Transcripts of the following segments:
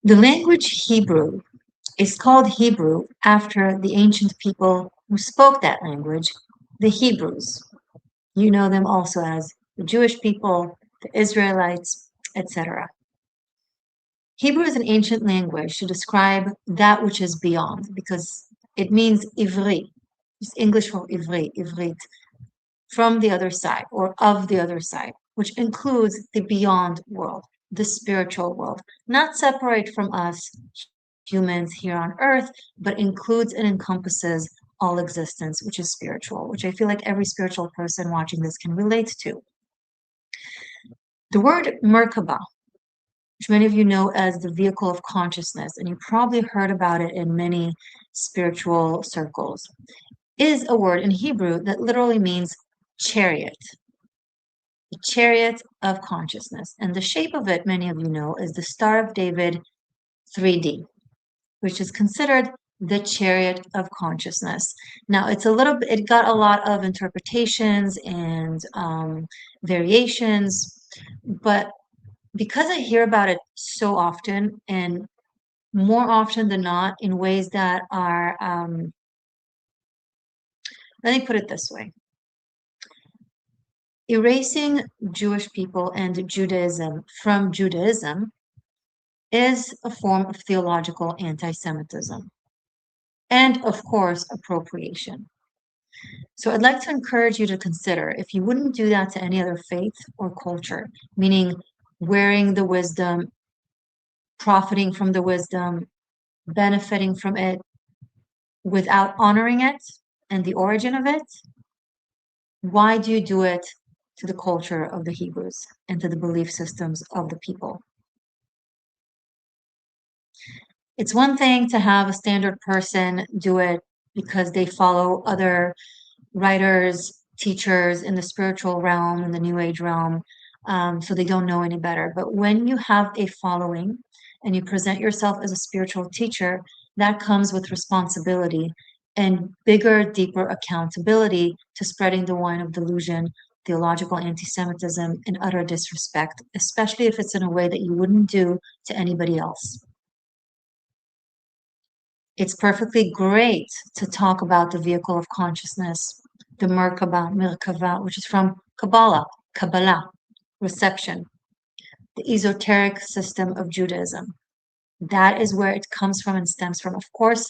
The language Hebrew is called Hebrew after the ancient people who spoke that language, the Hebrews. You know them also as the Jewish people, the Israelites, etc. Hebrew is an ancient language to describe that which is beyond because it means ivri. It's English for ivri, ivrit, from the other side or of the other side, which includes the beyond world, the spiritual world, not separate from us humans here on earth, but includes and encompasses all existence, which is spiritual, which I feel like every spiritual person watching this can relate to. The word Merkaba, which many of you know as the vehicle of consciousness, and you probably heard about it in many spiritual circles, is a word in Hebrew that literally means chariot, the chariot of consciousness. And the shape of it, many of you know, is the Star of David 3D, which is considered the chariot of consciousness. Now, it got a lot of interpretations and variations, but because I hear about it so often and more often than not in ways that are, let me put it this way. Erasing Jewish people and Judaism from Judaism is a form of theological anti-Semitism and, of course, appropriation. So I'd like to encourage you to consider if you wouldn't do that to any other faith or culture, meaning wearing the wisdom, profiting from the wisdom, benefiting from it without honoring it and the origin of it, why do you do it to the culture of the Hebrews and to the belief systems of the people? It's one thing to have a standard person do it because they follow other writers, teachers in the spiritual realm, in the New Age realm, so they don't know any better. But when you have a following and you present yourself as a spiritual teacher, that comes with responsibility and bigger, deeper accountability to spreading the wine of delusion, theological anti-Semitism, and utter disrespect, especially if it's in a way that you wouldn't do to anybody else. It's perfectly great to talk about the vehicle of consciousness, the Merkava, which is from Kabbalah, reception, the esoteric system of Judaism. That is where it comes from and stems from. Of course,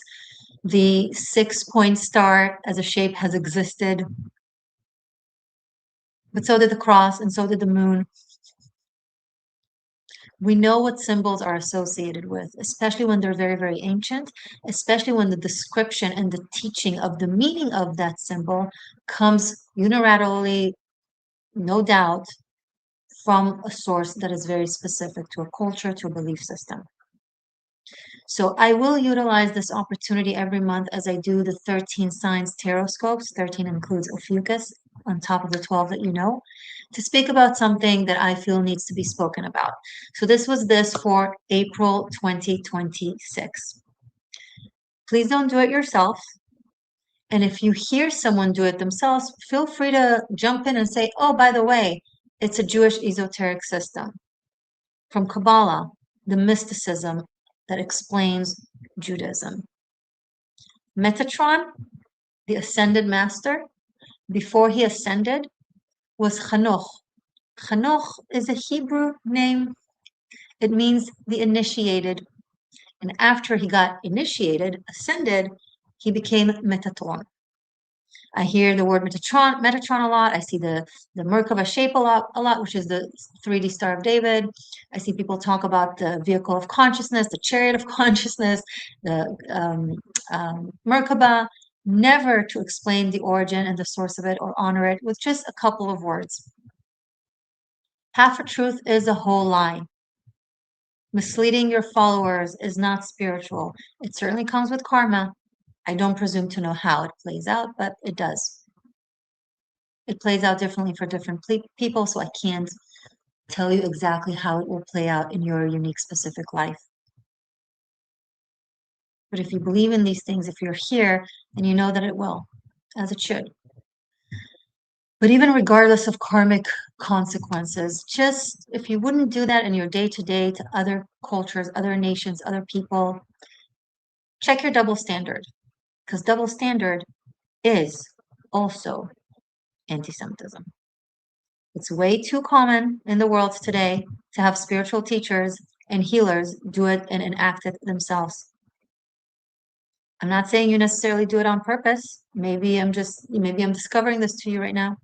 the 6-point star as a shape has existed, but so did the cross and so did the moon. We know what symbols are associated with, especially when they're very, very ancient, especially when the description and the teaching of the meaning of that symbol comes unilaterally, no doubt, from a source that is very specific to a culture, to a belief system. So I will utilize this opportunity every month as I do the 13 signs tarot scopes. 13 includes Ophiuchus on top of the 12 that you know, to speak about something that I feel needs to be spoken about. So this was this for April 2026. Please don't do it yourself. And if you hear someone do it themselves, feel free to jump in and say, oh, by the way, it's a Jewish esoteric system from Kabbalah, the mysticism that explains Judaism. Metatron, the ascended master, before he ascended, was Chanoch. Chanoch is a Hebrew name. It means the initiated. And after he got initiated, ascended, he became Metatron. I hear the word Metatron a lot. I see the Merkava shape a lot, which is the 3D Star of David. I see people talk about the vehicle of consciousness, the chariot of consciousness, the Merkaba, never to explain the origin and the source of it or honor it with just a couple of words. Half a truth is a whole lie. Misleading your followers is not spiritual. It certainly comes with karma. I don't presume to know how it plays out, but it does. It plays out differently for different people, so I can't tell you exactly how it will play out in your unique, specific life. But if you believe in these things, if you're here, then you know that it will, as it should. But even regardless of karmic consequences, just if you wouldn't do that in your day to day to other cultures, other nations, other people, check your double standard, because double standard is also anti-Semitism. It's way too common in the world today to have spiritual teachers and healers do it and enact it themselves. I'm not saying you necessarily do it on purpose. Maybe I'm discovering this to you right now.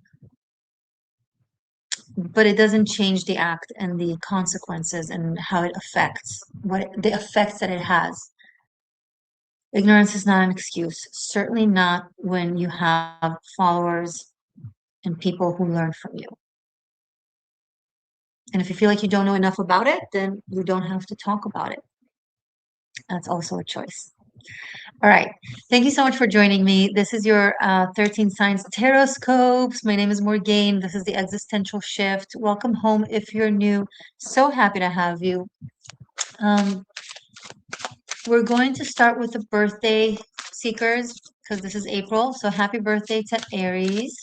But it doesn't change the act and the consequences and how it affects the effects that it has. Ignorance is not an excuse, certainly not when you have followers and people who learn from you. And if you feel like you don't know enough about it, then you don't have to talk about it. That's also a choice. All right. Thank you so much for joining me. This is your 13 Signs Taroscopes. My name is Morgainne. This is the Existential Shift. Welcome home if you're new. So happy to have you. We're going to start with the birthday seekers because this is April. So happy birthday to Aries.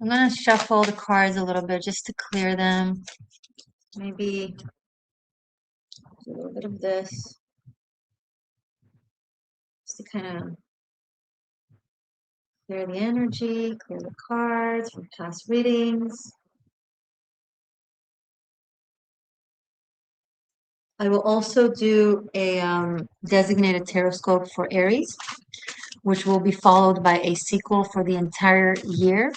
I'm going to shuffle the cards a little bit just to clear them. Maybe do a little bit of this just to kind of clear the energy, clear the cards from past readings. I will also do a designated taroscope for Aries, which will be followed by a sequel for the entire year.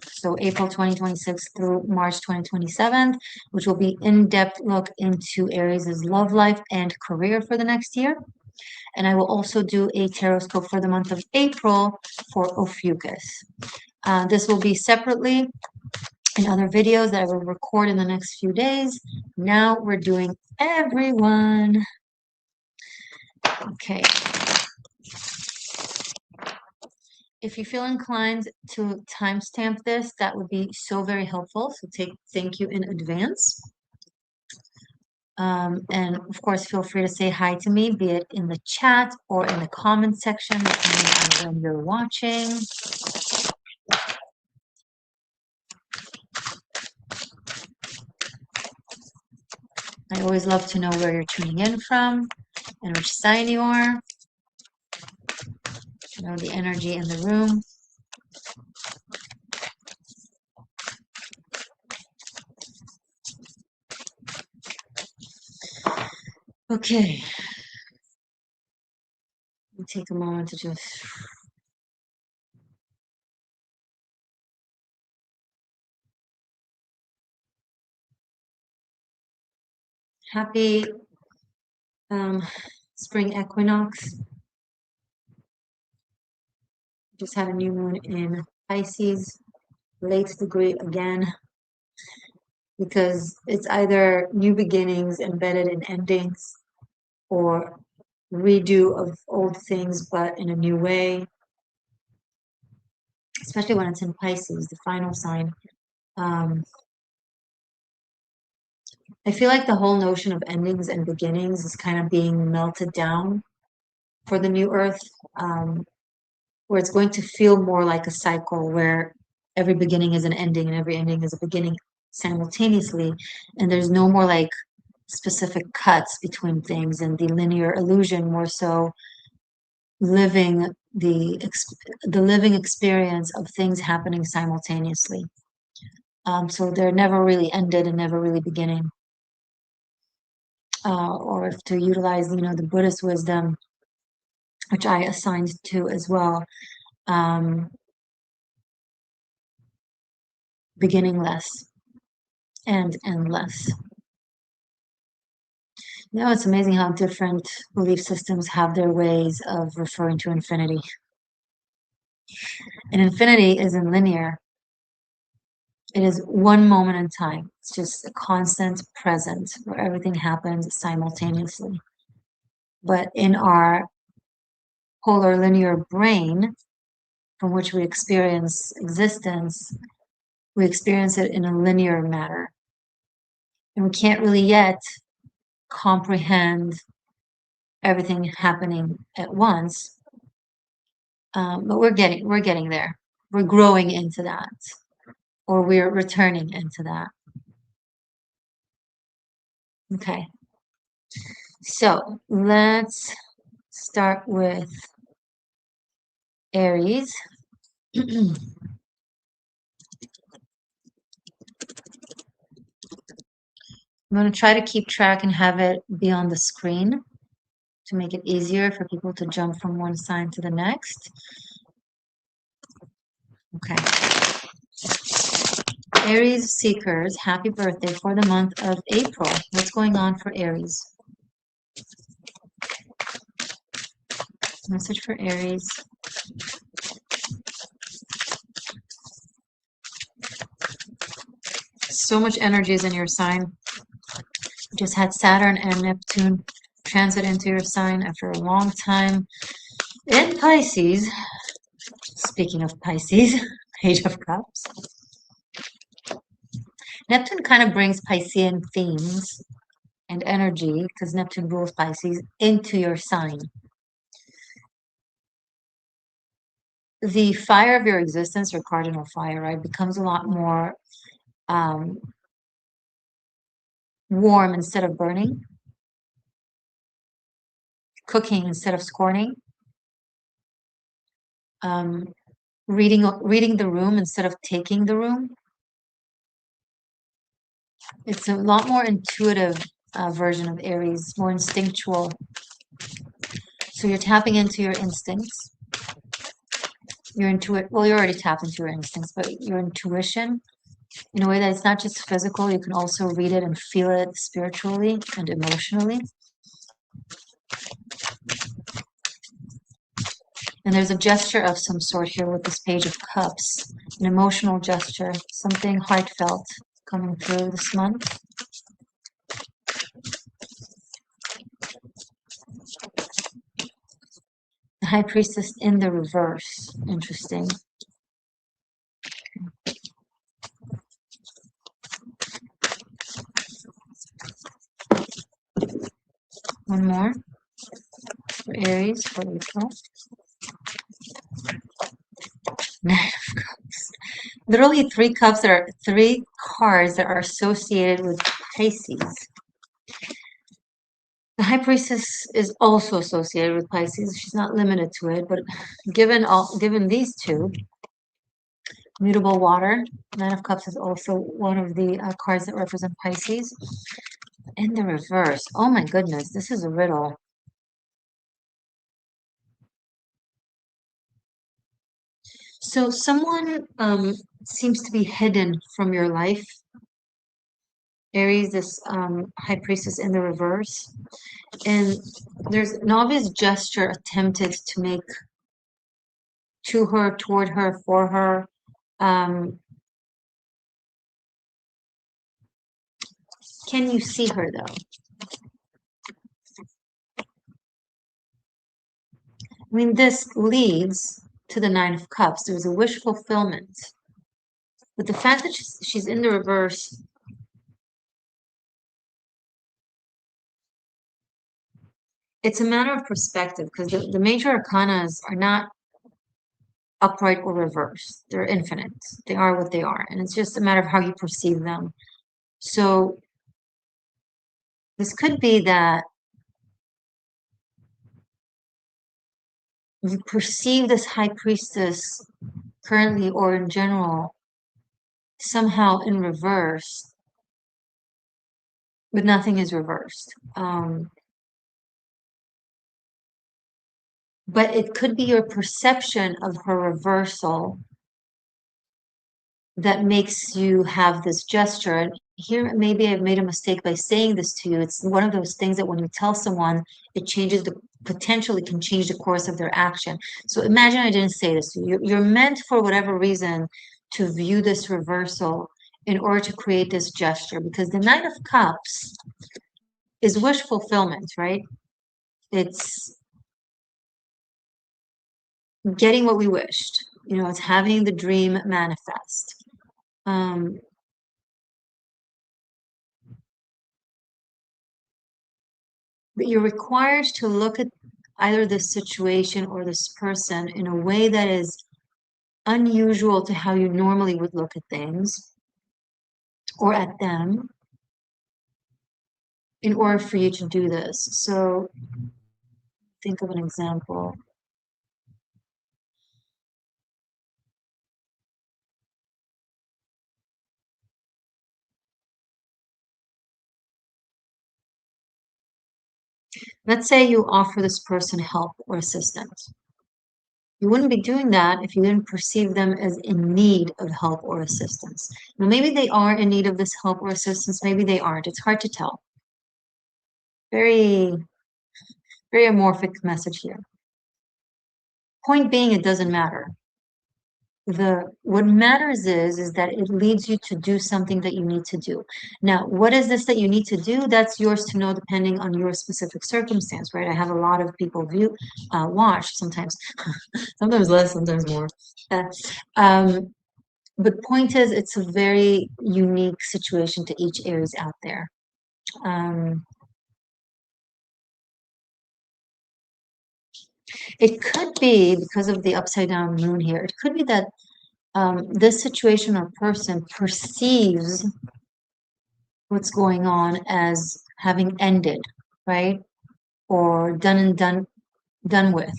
So April 2026 through March 2027, which will be in-depth look into Aries' love life and career for the next year. And I will also do a taroscope for the month of April for Ophiuchus. This will be separately in other videos that I will record in the next few days. Now we're doing everyone. Okay. If you feel inclined to timestamp this, that would be so very helpful. So thank you in advance. And of course, feel free to say hi to me, be it in the chat or in the comment section, depending on when you're watching. I always love to know where you're tuning in from and which sign you are. Know the energy in the room. Okay. Let me take a moment to just happy spring equinox. Just had a new moon in Pisces, late degree again, because it's either new beginnings embedded in endings or redo of old things but in a new way, especially when it's in Pisces, the final sign. I feel like the whole notion of endings and beginnings is kind of being melted down for the new earth, where it's going to feel more like a cycle where every beginning is an ending and every ending is a beginning simultaneously, and there's no more like specific cuts between things and the linear illusion, more so living the living experience of things happening simultaneously. So they're never really ended and never really beginning. Or if to utilize, the Buddhist wisdom, which I assigned to as well, beginningless and endless. It's amazing how different belief systems have their ways of referring to infinity. And infinity isn't linear. It is one moment in time. It's just a constant present where everything happens simultaneously. But in our polar linear brain, from which we experience existence, we experience it in a linear manner. And we can't really yet comprehend everything happening at once. But we're getting there. we're growing into that, or we're returning into that. Okay. So let's start with Aries. I'm going to try to keep track and have it be on the screen to make it easier for people to jump from one sign to the next. Okay. Aries seekers, happy birthday for the month of April. What's going on for Aries? Message for Aries. So much energy is in your sign. You just had Saturn and Neptune transit into your sign after a long time in Pisces. Speaking of Pisces, Page of Cups. Neptune kind of brings Piscean themes and energy, because Neptune rules Pisces, into your sign. The fire of your existence, or cardinal fire, right, becomes a lot more warm instead of burning, cooking instead of scorning, reading the room instead of taking the room. It's a lot more intuitive version of Aries, more instinctual. So you're tapping into your instincts. Well, you already tapped into your instincts, but your intuition in a way that it's not just physical, you can also read it and feel it spiritually and emotionally. And there's a gesture of some sort here with this Page of Cups, an emotional gesture, something heartfelt coming through this month. The High Priestess in the reverse. Interesting. One more for Aries for April. Nine of Cups. Literally three cards that are associated with Pisces. The High Priestess is also associated with Pisces. She's not limited to it, but given these two, mutable water, Nine of Cups is also one of the cards that represent Pisces. In the reverse, oh my goodness, this is a riddle. So someone seems to be hidden from your life. Aries, this High Priestess in the reverse. And there's an obvious gesture attempted to make to her, toward her, for her. Can you see her though? I mean, this leads to the Nine of Cups. There's a wish fulfillment. But the fact that she's in the reverse, it's a matter of perspective, because the major arcanas are not upright or reversed. They're infinite. They are what they are. And it's just a matter of how you perceive them. So this could be that you perceive this High Priestess currently or in general somehow in reverse, but nothing is reversed. But it could be your perception of her reversal that makes you have this gesture. And here, maybe I've made a mistake by saying this to you. It's one of those things that when you tell someone, it potentially can change the course of their action. So imagine I didn't say this to you. You're meant, for whatever reason, to view this reversal in order to create this gesture, because the Nine of Cups is wish fulfillment, right? It's getting what we wished. It's having the dream manifest. But you're required to look at either this situation or this person in a way that is unusual to how you normally would look at things or at them in order for you to do this. So think of an example. Let's say you offer this person help or assistance. You wouldn't be doing that if you didn't perceive them as in need of help or assistance. Now, maybe they are in need of this help or assistance, maybe they aren't. It's hard to tell. Very, very amorphic message here. Point being, it doesn't matter. What matters is that it leads you to do something that you need to do. Now, what is this that you need to do? That's yours to know depending on your specific circumstance, right? I have a lot of people watch sometimes, sometimes less, sometimes more. Uh, um, but point is, it's a very unique situation to each Aries out there. Um, it could be because of the upside down moon here. It could be that this situation or person perceives what's going on as having ended, right? Or done with.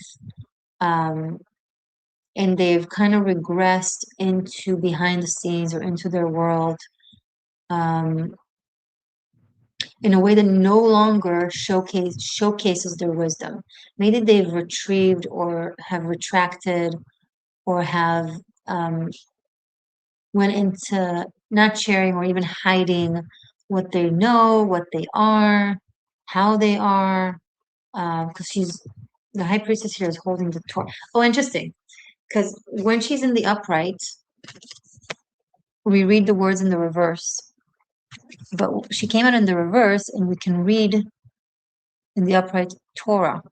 Um, and they've kind of regressed into behind the scenes or into their world um, in a way that no longer showcases their wisdom. Maybe they've retrieved or have retracted or have um, went into not sharing or even hiding what they know, what they are, how they are, because the high priestess here is holding the Torah. Oh, interesting, because when she's in the upright, we read the words in the reverse, but she came out in the reverse, and we can read in the upright Torah.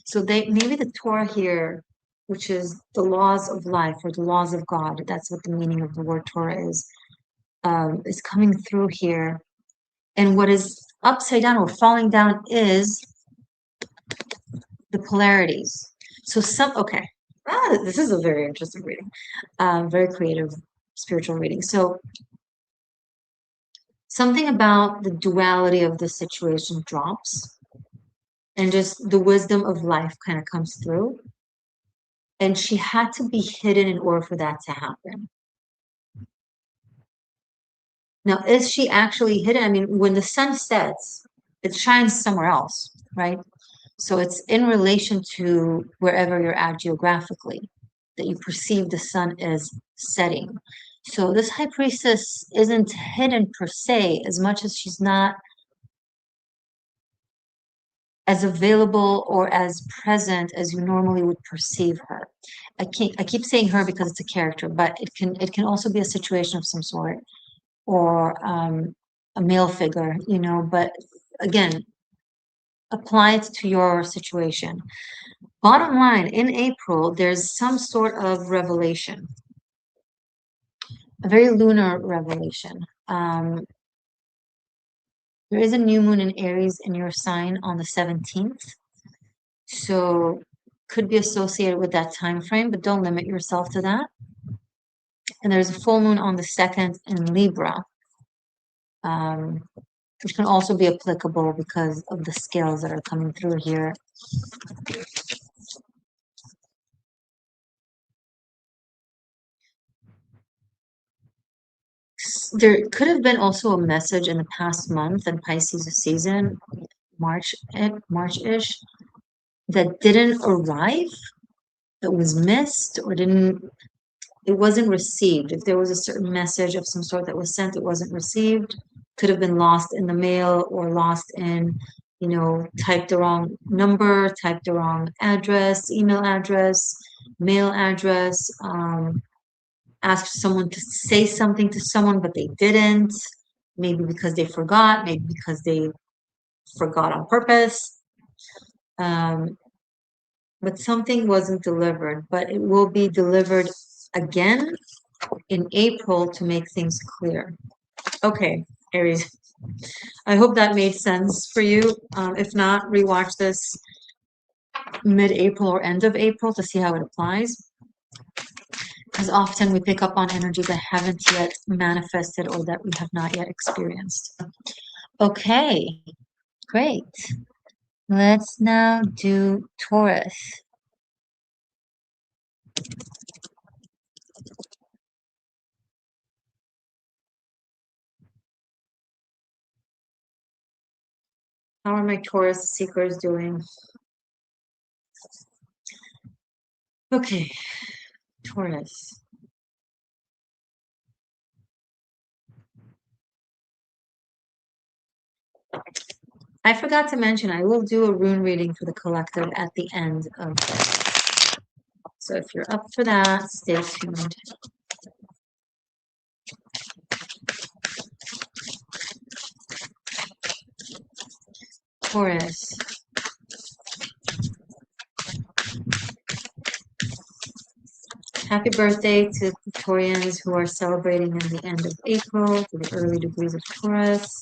So maybe the Torah here, which is the laws of life or the laws of God, that's what the meaning of the word Torah is coming through here. And what is upside down or falling down is the polarities. So okay. This is a very interesting reading, very creative spiritual reading. So something about the duality of the situation drops and just the wisdom of life kind of comes through. And she had to be hidden in order for that to happen. Now, is she actually hidden? I mean, when the sun sets, it shines somewhere else, right? So it's in relation to wherever you're at geographically that you perceive the sun is setting. So this high priestess isn't hidden per se, as much as she's not as available or as present as you normally would perceive her. I keep saying her because it's a character, but it can also be a situation of some sort or a male figure, but again, apply it to your situation. Bottom line, in April, there's some sort of revelation, a very lunar revelation. There is a new moon in Aries in your sign on the 17th. So could be associated with that time frame, but don't limit yourself to that. And there's a full moon on the 2nd in Libra, which can also be applicable because of the scales that are coming through here. There could have been also a message in the past month in Pisces season, March-ish, that didn't arrive, that was missed or it wasn't received. If there was a certain message of some sort that was sent, it wasn't received, could have been lost in the mail or lost in, typed the wrong number, typed the wrong address, email address, mail address, asked someone to say something to someone, but they didn't, maybe because they forgot, maybe because they forgot on purpose. But something wasn't delivered, but it will be delivered again in April to make things clear. Okay, Aries. I hope that made sense for you. If not, rewatch this mid-April or end of April to see how it applies. because often we pick up on energies that haven't yet manifested or that we have not yet experienced. Okay, great. Let's now do Taurus. How are my Taurus seekers doing? Okay, Taurus. I forgot to mention, I will do a rune reading for the collective at the end of this. So if you're up for that, stay tuned. Taurus. Happy birthday to Taurians who are celebrating in the end of April, to the early degrees of Taurus.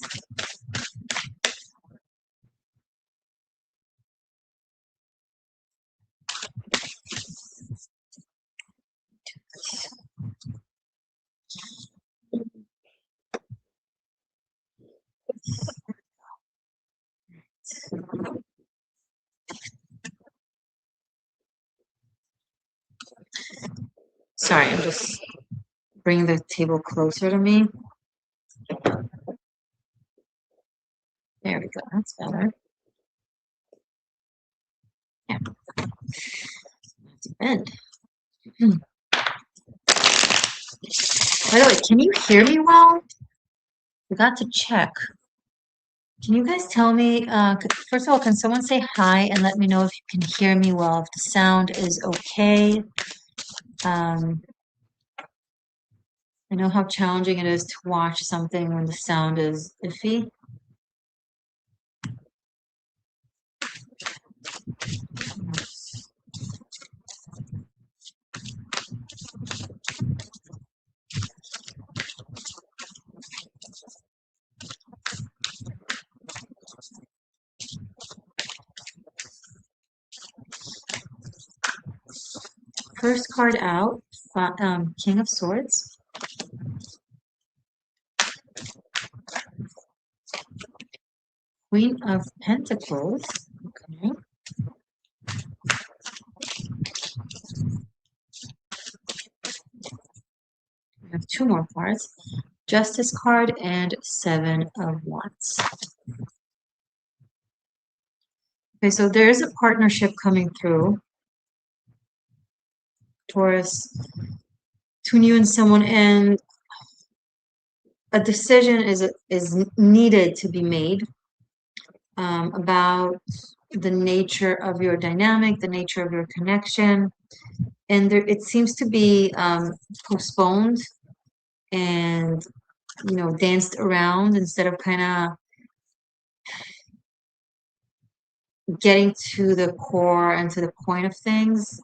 Sorry, I'm just bringing the table closer to me. There we go, that's better. Yeah. That's bend. By the way, can you hear me well? Forgot to check. Can you guys tell me, first of all, can someone say hi and let me know if you can hear me well, if the sound is okay? I know how challenging it is to watch something when the sound is iffy. First card out, King of Swords. Queen of Pentacles. Okay. We have two more cards. Justice card and Seven of Wands. Okay, so there's a partnership coming through, Taurus, between you and someone, and a decision is needed to be made about the nature of your dynamic, the nature of your connection, and there, it seems to be postponed and danced around instead of kind of getting to the core and to the point of things.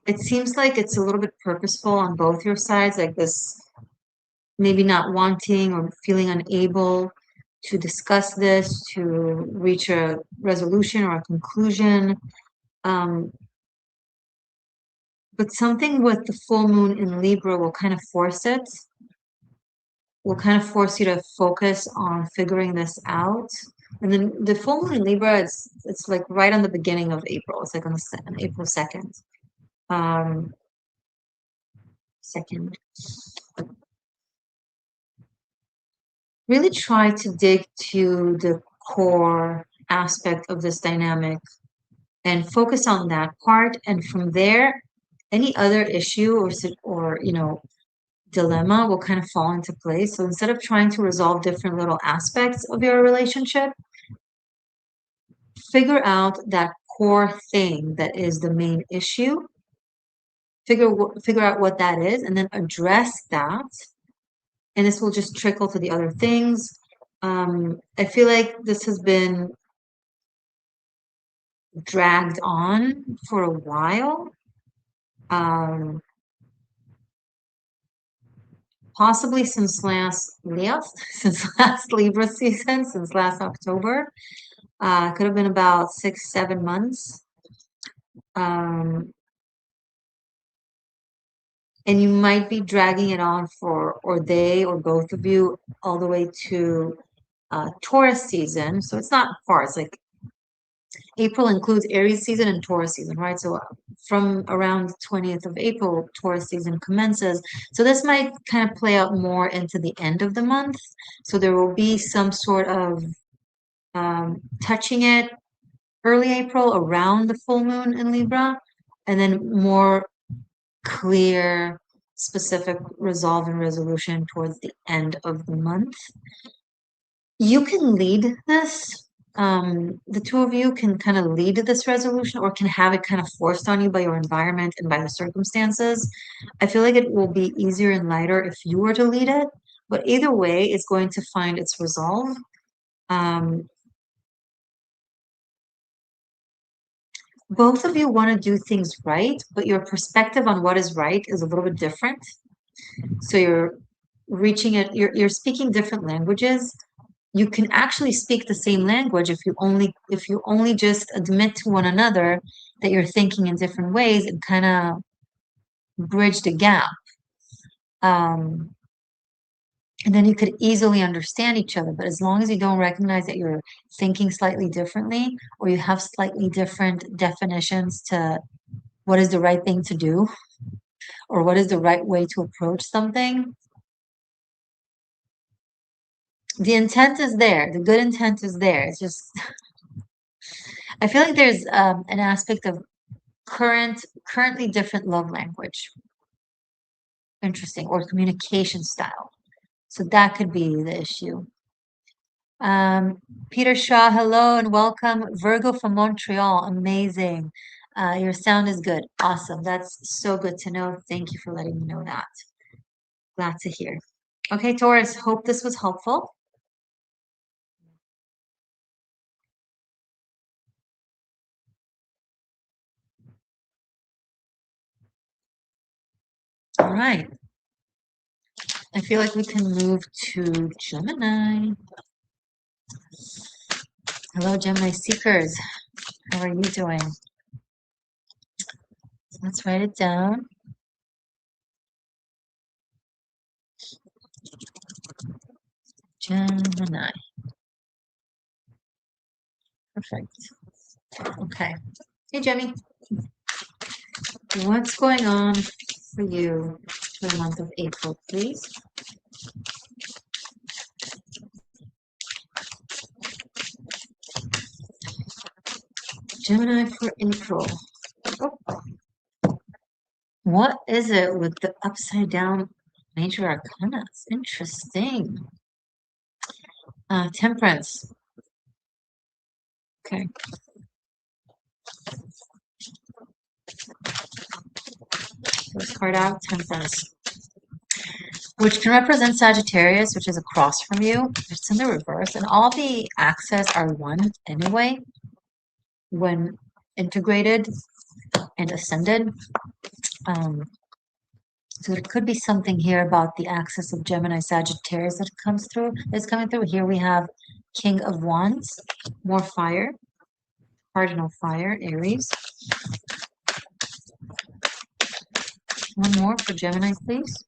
It seems like it's a little bit purposeful on both your sides, like this maybe not wanting or feeling unable to discuss this, to reach a resolution or a conclusion. But something with the full moon in Libra will kind of force it, will kind of force you to focus on figuring this out. And then the full moon in Libra, it's like right on the beginning of April. It's like on April 2nd. Second. Really try to dig to the core aspect of this dynamic and focus on that part. And from there, any other issue or dilemma will kind of fall into place. So instead of trying to resolve different little aspects of your relationship, figure out that core thing that is the main issue. Figure out what that is, and then address that. And this will just trickle to the other things. I feel like this has been dragged on for a while. Possibly since last Libra season, since last October. Could have been about 6-7 months. Um, and you might be dragging it on for, or they, or both of you, all the way to Taurus season. So it's not far. It's like April includes Aries season and Taurus season, right? So from around the 20th of April, Taurus season commences. So this might kind of play out more into the end of the month. So there will be some sort of touching it early April around the full moon in Libra, and then more clear, specific resolve and resolution towards the end of the month. You can lead this. The two of you can kind of lead this resolution or can have it kind of forced on you by your environment and by the circumstances. I feel like it will be easier and lighter if you were to lead it, but either way, it's going to find its resolve. Um, both of you want to do things right, but your perspective on what is right is a little bit different. So you're reaching it, you're speaking different languages. You can actually speak the same language if you only just admit to one another that you're thinking in different ways and kind of bridge the gap. Um, and then you could easily understand each other. But as long as you don't recognize that you're thinking slightly differently or you have slightly different definitions to what is the right thing to do or what is the right way to approach something, the intent is there. The good intent is there. It's just, I feel like there's an aspect of currently different love language. Interesting. Or communication style. So that could be the issue. Peter Shaw, hello and welcome. Virgo from Montreal, amazing. Your sound is good. Awesome. That's so good to know. Thank you for letting me know that. Glad to hear. Okay, Taurus, hope this was helpful. All right. I feel like we can move to Gemini. Hello, Gemini seekers. How are you doing? Let's write it down. Gemini. Perfect. Okay. Hey, Jenny. What's going on for you for the month of April, please? Gemini for April. Oh, what is it with the upside down major arcanas? Interesting. Temperance. Okay. Let's card out Temperance, which can represent Sagittarius, which is across from you. It's in the reverse, and all the axes are one anyway when integrated and ascended. So there could be something here about the axis of Gemini Sagittarius that comes through, that's coming through. Here we have King of Wands, more fire, cardinal fire, Aries. One more for Gemini, please.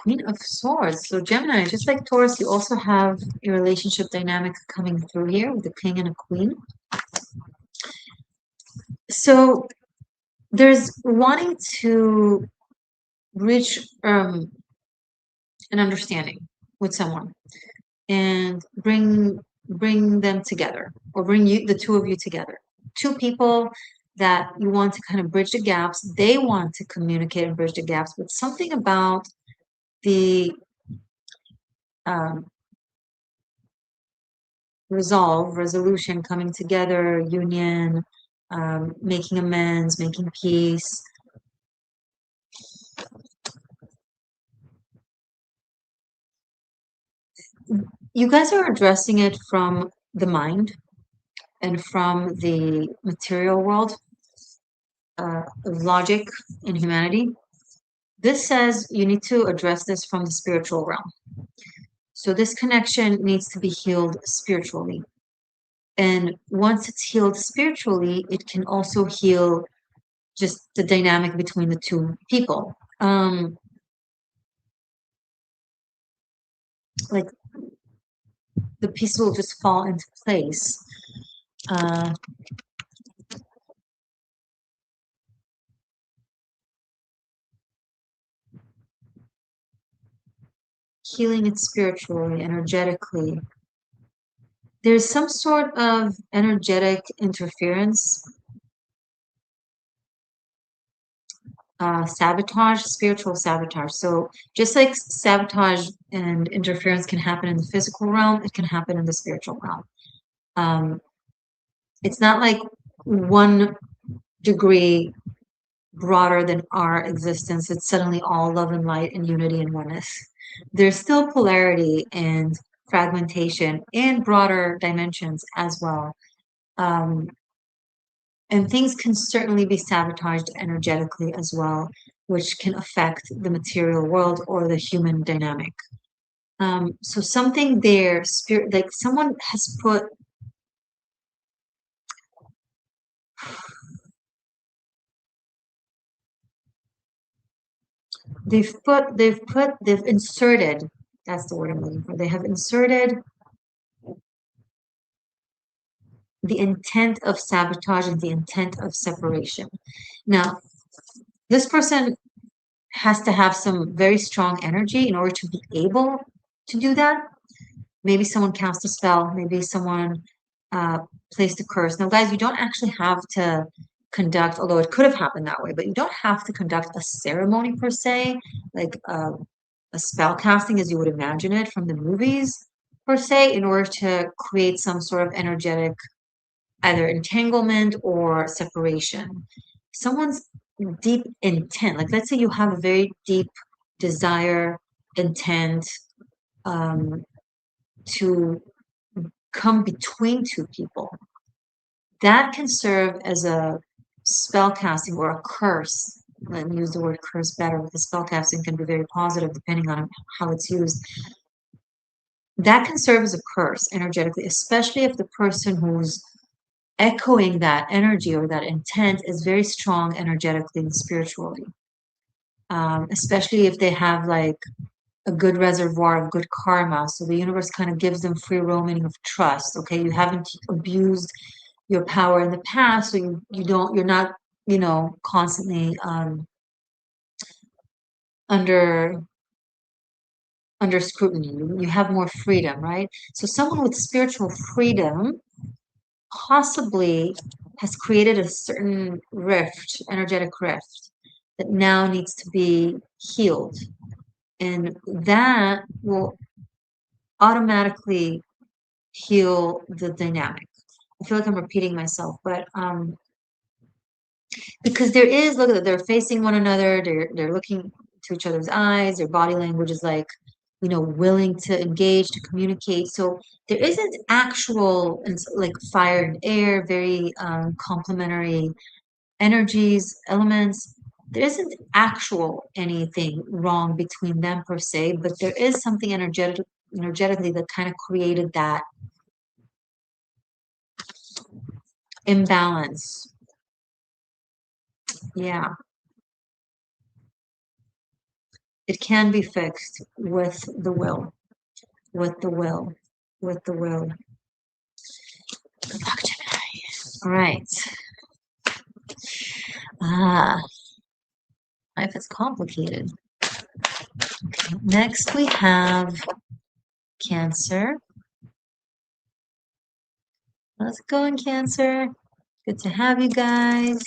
Queen of Swords. So Gemini, just like Taurus, you also have your relationship dynamic coming through here with a king and a queen. So there's wanting to reach an understanding with someone and bring them together or bring you the two of you together. Two people that you want to kind of bridge the gaps. They want to communicate and bridge the gaps, but something about the um, resolution, coming together, union, making amends, making peace. You guys are addressing it from the mind and from the material world, of logic and humanity. This says you need to address this from the spiritual realm. So this connection needs to be healed spiritually. And once it's healed spiritually, it can also heal just the dynamic between the two people. Like the pieces will just fall into place. Healing it spiritually, energetically. There's some sort of energetic interference, sabotage, spiritual sabotage. So just like sabotage and interference can happen in the physical realm, it can happen in the spiritual realm. It's not like 1 degree broader than our existence. It's suddenly all love and light and unity and oneness. There's still polarity and fragmentation in broader dimensions as well. And things can certainly be sabotaged energetically as well, which can affect the material world or the human dynamic. So something there, spirit, like someone has put they've inserted, that's the word I'm looking for. They have inserted the intent of sabotage and the intent of separation. Now, this person has to have some very strong energy in order to be able to do that. Maybe someone cast a spell, maybe someone placed a curse. Now, guys, you don't actually have to conduct, although it could have happened that way, but you don't have to conduct a ceremony per se, like a spell casting as you would imagine it from the movies per se, in order to create some sort of energetic either entanglement or separation. Someone's deep intent, like let's say you have a very deep desire, intent to come between two people. That can serve as a spell casting or a curse. Let me use the word curse better, because spell casting can be very positive depending on how it's used. That can serve as a curse energetically, especially if the person who's echoing that energy or that intent is very strong energetically and spiritually. Especially if they have like a good reservoir of good karma. So the universe kind of gives them free roaming of trust. Okay, you haven't abused your power in the past, so you're not, constantly under scrutiny. You have more freedom, right? So someone with spiritual freedom possibly has created a certain rift, energetic rift, that now needs to be healed. And that will automatically heal the dynamic. I feel like I'm repeating myself, but because there is, look at that, they're facing one another, they're looking to each other's eyes, their body language is like, willing to engage, to communicate. So there isn't actual, like fire and air, very complementary energies, elements. There isn't actual anything wrong between them per se, but there is something energetically that kind of created that imbalance. Yeah, it can be fixed with the will, with the will, with the will. Good luck, Gemini. All right. Life is complicated. Okay. Next, we have Cancer. How's it going, Cancer? Good to have you guys.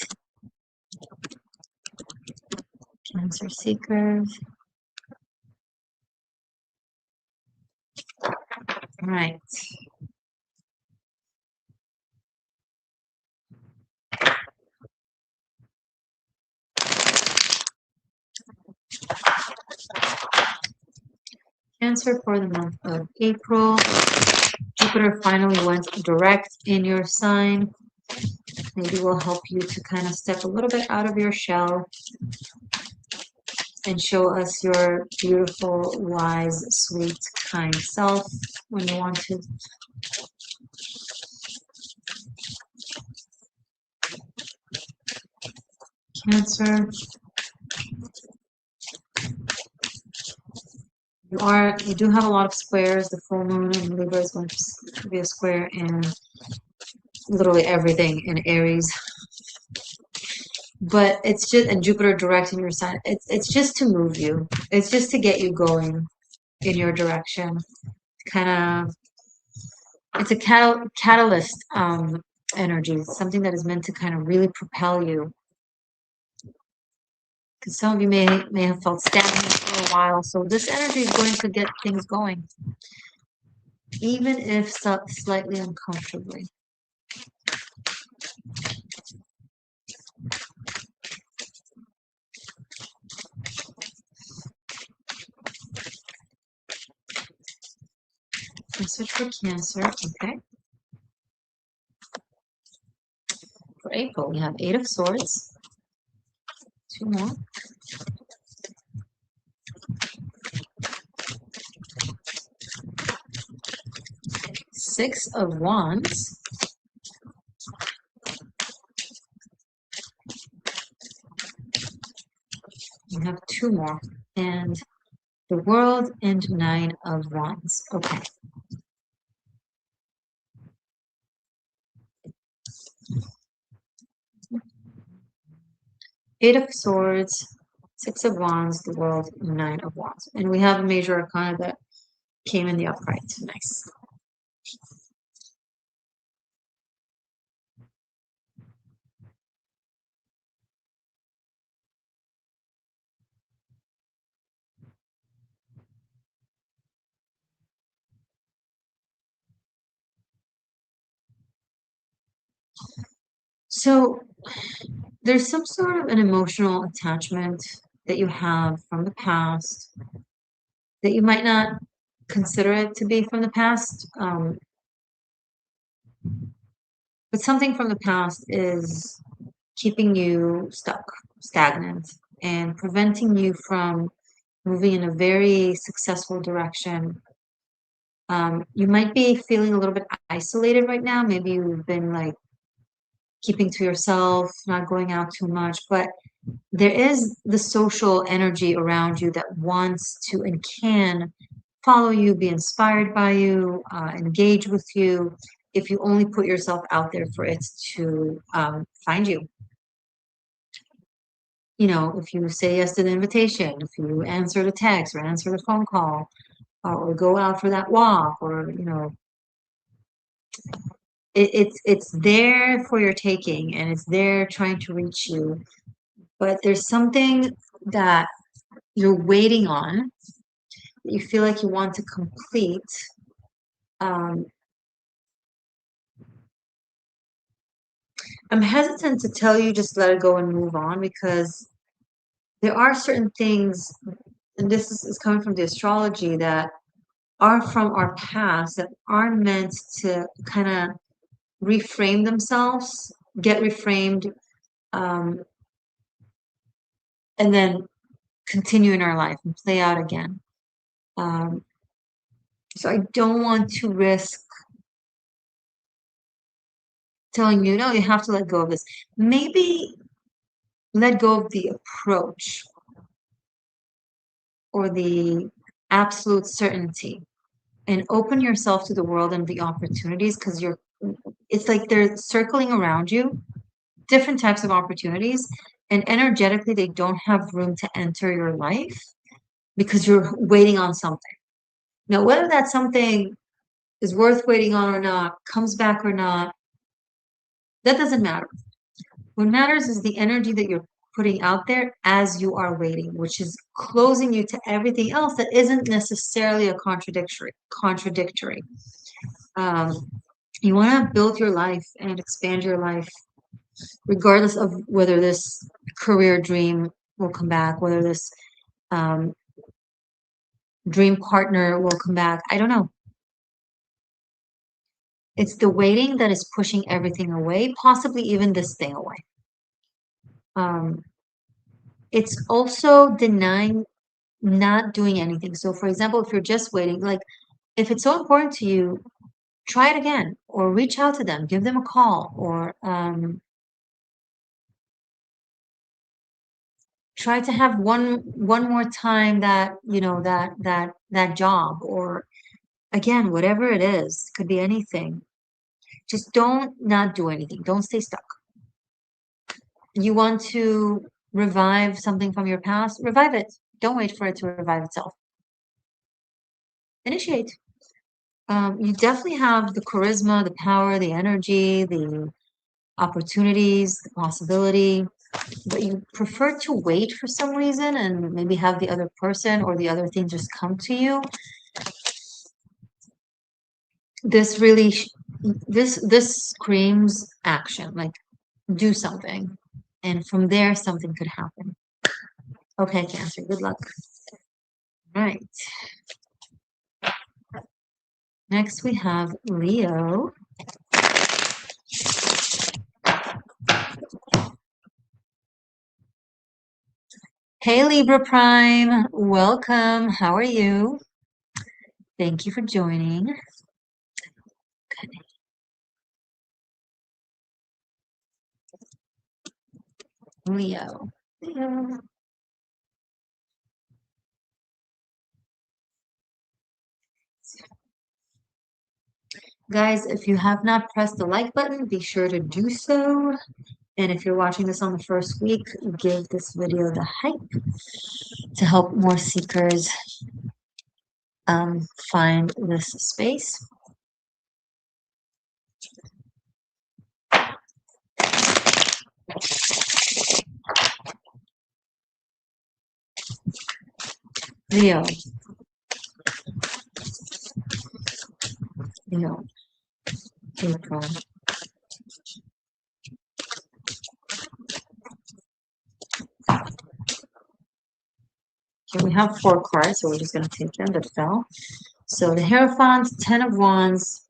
Cancer seekers. All right. Cancer for the month of April. Jupiter finally went direct in your sign. Maybe will help you to kind of step a little bit out of your shell. and show us your beautiful, wise, sweet, kind self when you want to. Cancer, you do have a lot of squares. The full moon in Libra is going to be a square, and literally everything in Aries. But it's just, and Jupiter direct in your sign. It's just to move you. It's just to get you going in your direction. Kind of, it's a catalyst energy, something that is meant to kind of really propel you. Because some of you may have felt stagnant for a while, so this energy is going to get things going, even if slightly uncomfortably. Message for Cancer, okay. For April, we have Eight of Swords. Two more. Six of Wands. We have two more. And the World and Nine of Wands. Okay. Eight of Swords, Six of Wands, the World, Nine of Wands. And we have a major arcana that came in the upright. Nice. So there's some sort of an emotional attachment that you have from the past that you might not consider it to be from the past. But something from the past is keeping you stuck, stagnant, and preventing you from moving in a very successful direction. You might be feeling a little bit isolated right now. Maybe you've been like keeping to yourself, not going out too much, but there is the social energy around you that wants to and can follow you, be inspired by you, engage with you, if you only put yourself out there for it to find you. You know, if you say yes to the invitation, if you answer the text or answer the phone call, or go out for that walk, or you know, it's there for your taking, and it's there trying to reach you. But there's something that you're waiting on that you feel like you want to complete. Um, I'm hesitant to tell you just let it go and move on, because there are certain things, and this is coming from the astrology, that are from our past that are meant to kind of reframe themselves, get reframed, um, and then continue in our life and play out again. Um, so I don't want to risk telling you, no, you have to let go of this. Maybe let go of the approach or the absolute certainty and open yourself to the world and the opportunities, because it's like they're circling around you, different types of opportunities, and energetically they don't have room to enter your life because you're waiting on something. Now, whether that something is worth waiting on or not, comes back or not, that doesn't matter. What matters is the energy that you're putting out there as you are waiting, which is closing you to everything else that isn't necessarily a contradictory. Um, you want to build your life and expand your life, regardless of whether this career dream will come back, whether this um, dream partner will come back. I don't know. It's the waiting that is pushing everything away, possibly even this thing away. Um, it's also denying, not doing anything. So for example, if you're just waiting, like if it's so important to you, try it again or reach out to them, give them a call, or try to have one more time that, that job, or again, whatever it is, could be anything. Just don't not do anything. Don't stay stuck. You want to revive something from your past, revive it. Don't wait for it to revive itself. Initiate. You definitely have the charisma, the power, the energy, the opportunities, the possibility, but you prefer to wait for some reason and maybe have the other person or the other thing just come to you. This really, this screams action, like do something. And from there, something could happen. Okay, Cancer, good luck. Right. Next, we have Leo. Hey, Libra Prime. Welcome. How are you? Thank you for joining. Leo. Leo. Guys, if you have not pressed the like button, be sure to do so. And if you're watching this on the first week, give this video the hype to help more seekers find this space. Leo. Leo. April. Okay, we have 4 cards, so we're just going to take them that fell. So the Hierophant, 10 of Wands,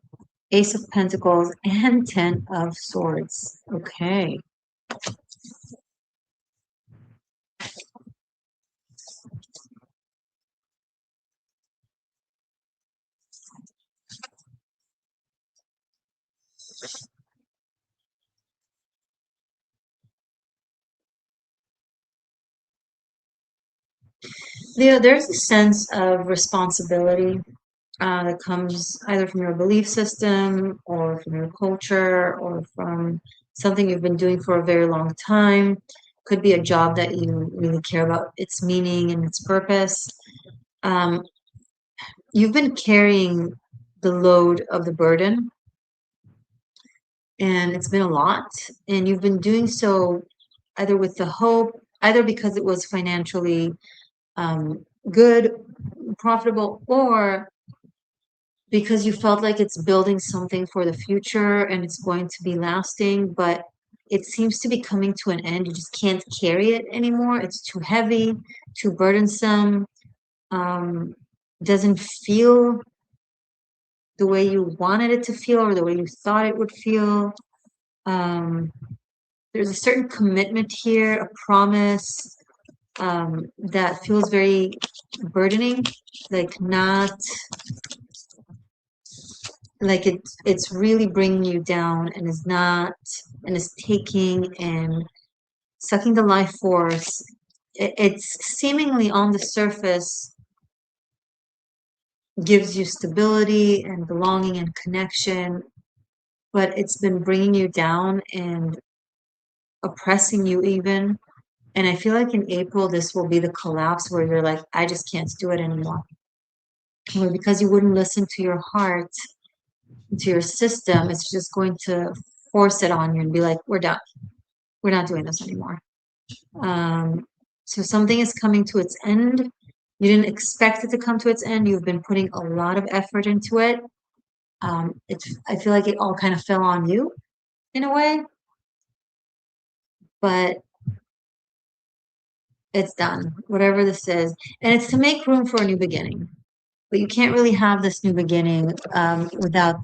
Ace of Pentacles, and 10 of Swords. Okay. Leo, there's a sense of responsibility that comes either from your belief system or from your culture or from something you've been doing for a very long time. Could be a job that you really care about its meaning and its purpose. Um, you've been carrying the load of the burden, and it's been a lot. And you've been doing so either with the hope, either because it was financially good, profitable, or because you felt like it's building something for the future and it's going to be lasting, but it seems to be coming to an end. You just can't carry it anymore. It's too heavy, too burdensome, doesn't feel the way you wanted it to feel or the way you thought it would feel. Um, there's a certain commitment here, a promise that feels very burdening, like not like it's really bringing you down and is not and is taking and sucking the life force. It's seemingly on the surface gives you stability and belonging and connection, but it's been bringing you down and oppressing you even. And I feel like in April this will be the collapse where you're like, I just can't do it anymore, or because you wouldn't listen to your heart, to your system, it's just going to force it on you and be like, we're done, we're not doing this anymore. So something is coming to its end. You didn't expect it to come to its end. You've been putting a lot of effort into it. I feel like it all kind of fell on you in a way, but it's done, whatever this is. And it's to make room for a new beginning. But you can't really have this new beginning without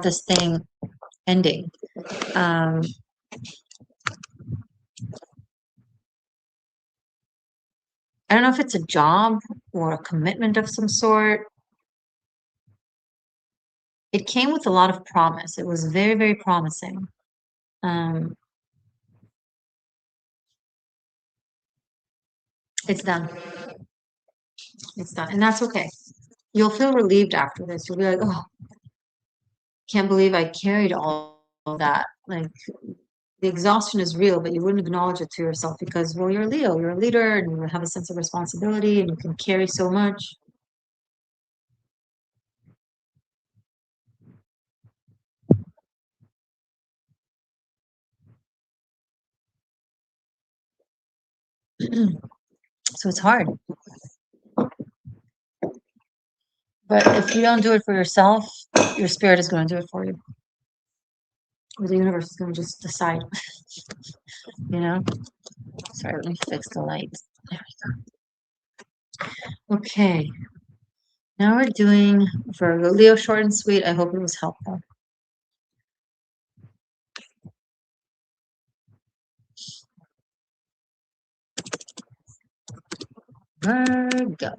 this thing ending. Um, I don't know if it's a job or a commitment of some sort. It came with a lot of promise. It was very, very promising. Um, it's done. It's done. And that's okay. You'll feel relieved after this. You'll be like, oh, can't believe I carried all that. Like the exhaustion is real, but you wouldn't acknowledge it to yourself because, well, you're Leo, you're a leader, and you have a sense of responsibility, and you can carry so much. So it's hard. But if you don't do it for yourself, your spirit is going to do it for you. Or the universe is going to just decide, you know? Sorry, let me fix the light. There we go. Okay. Now we're doing Virgo. Leo, short and sweet. I hope it was helpful. Virgo.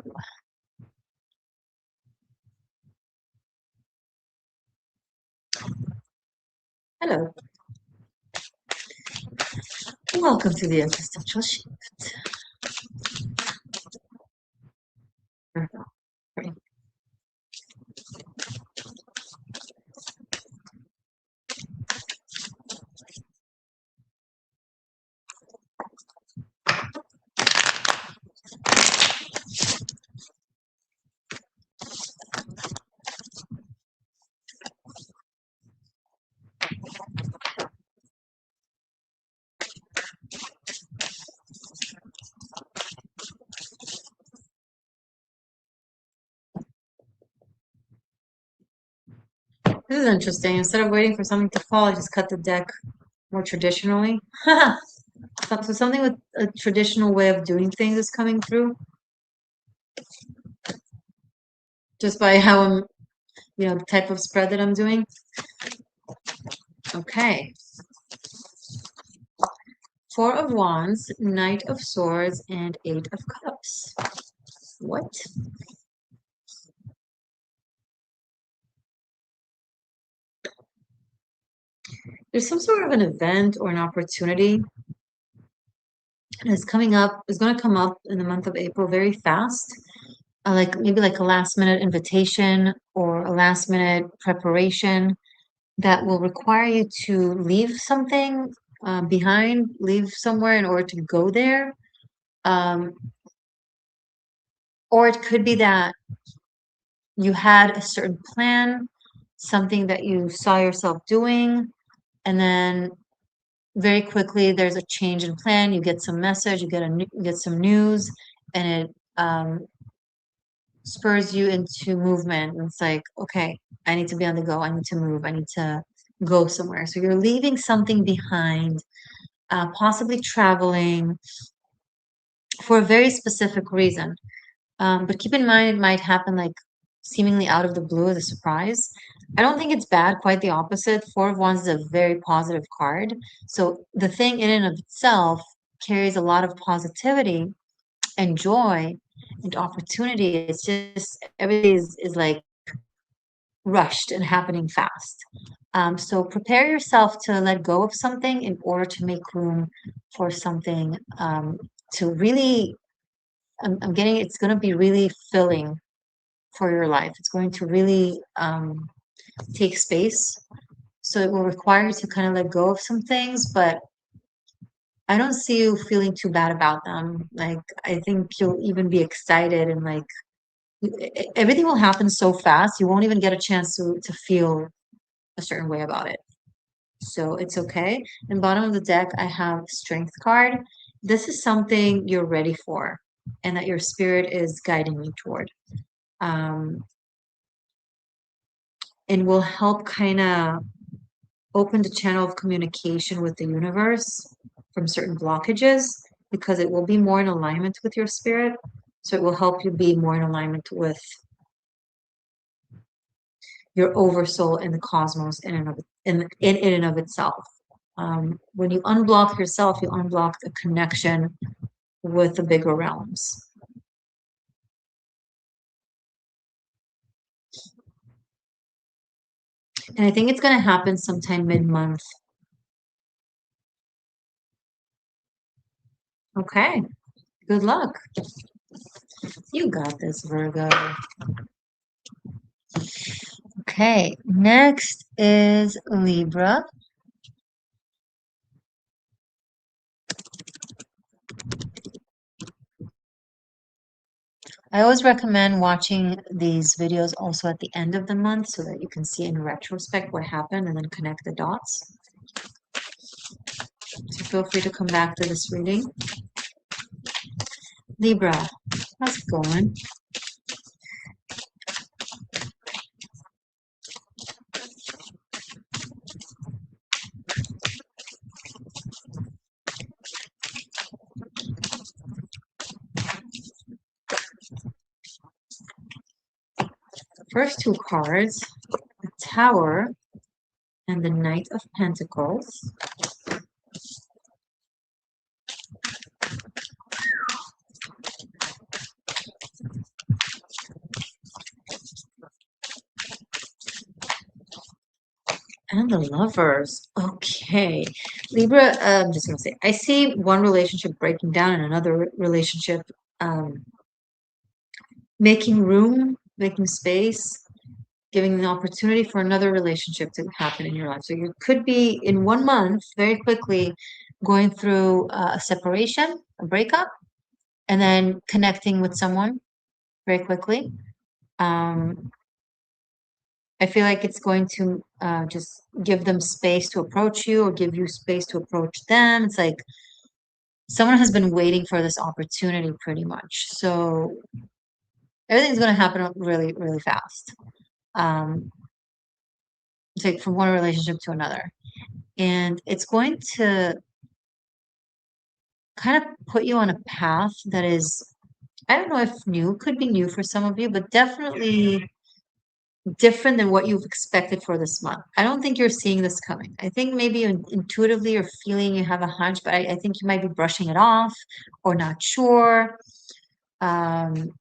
Hello. Welcome to the existential shift. Virgo. Great. This is interesting. Instead of waiting for something to fall, I just cut the deck more traditionally. So something with a traditional way of doing things is coming through just by how I'm, the type of spread that I'm doing. Okay. Four of Wands, Knight of Swords, and Eight of Cups. What? There's some sort of an event or an opportunity that's coming up, is going to come up in the month of April very fast. Like maybe like a last minute invitation or a last minute preparation that will require you to leave something behind, leave somewhere in order to go there. Um, or it could be that you had a certain plan, something that you saw yourself doing, and then very quickly there's a change in plan. You get some message, you get some news, and it spurs you into movement. And it's like, okay, I need to be on the go. I need to move. I need to go somewhere. So you're leaving something behind, possibly traveling for a very specific reason. But keep in mind, it might happen like seemingly out of the blue as a surprise. I don't think it's bad, quite the opposite. Four of Wands is a very positive card. So the thing in and of itself carries a lot of positivity and joy and opportunity. It's just everything is like rushed and happening fast. So prepare yourself to let go of something in order to make room for something to really, I'm getting, it's going to be really filling for your life. It's going to really take space. So it will require you to kind of let go of some things, but I don't see you feeling too bad about them. Like, I think you'll even be excited and like everything will happen so fast, you won't even get a chance to feel a certain way about it. So it's okay. And bottom of the deck, I have Strength card. This is something you're ready for and that your spirit is guiding you toward. Um, and will help kind of open the channel of communication with the universe from certain blockages because it will be more in alignment with your spirit. So it will help you be more in alignment with your oversoul and the cosmos in and of itself. When you unblock yourself, you unblock the connection with the bigger realms. And I think it's going to happen sometime mid-month. Okay. Good luck. You got this, Virgo. Okay. Next is Libra. I always recommend watching these videos also at the end of the month so that you can see in retrospect what happened and then connect the dots. So feel free to come back to this reading. Libra, how's it going? The first two cards, the Tower and the Knight of Pentacles. And the Lovers. Okay. Libra, I'm just going to say, I see one relationship breaking down and another relationship um, making room, making space, giving an opportunity for another relationship to happen in your life. So you could be in 1 month, very quickly, going through a separation, a breakup, and then connecting with someone very quickly. I feel like it's going to just give them space to approach you or give you space to approach them. It's like someone has been waiting for this opportunity pretty much. So everything's going to happen really, really fast. Um, it's like from one relationship to another. And it's going to kind of put you on a path that is, I don't know if new, could be new for some of you, but definitely different than what you've expected for this month. I don't think you're seeing this coming. I think maybe intuitively you're feeling you have a hunch, but I think you might be brushing it off or not sure. Um,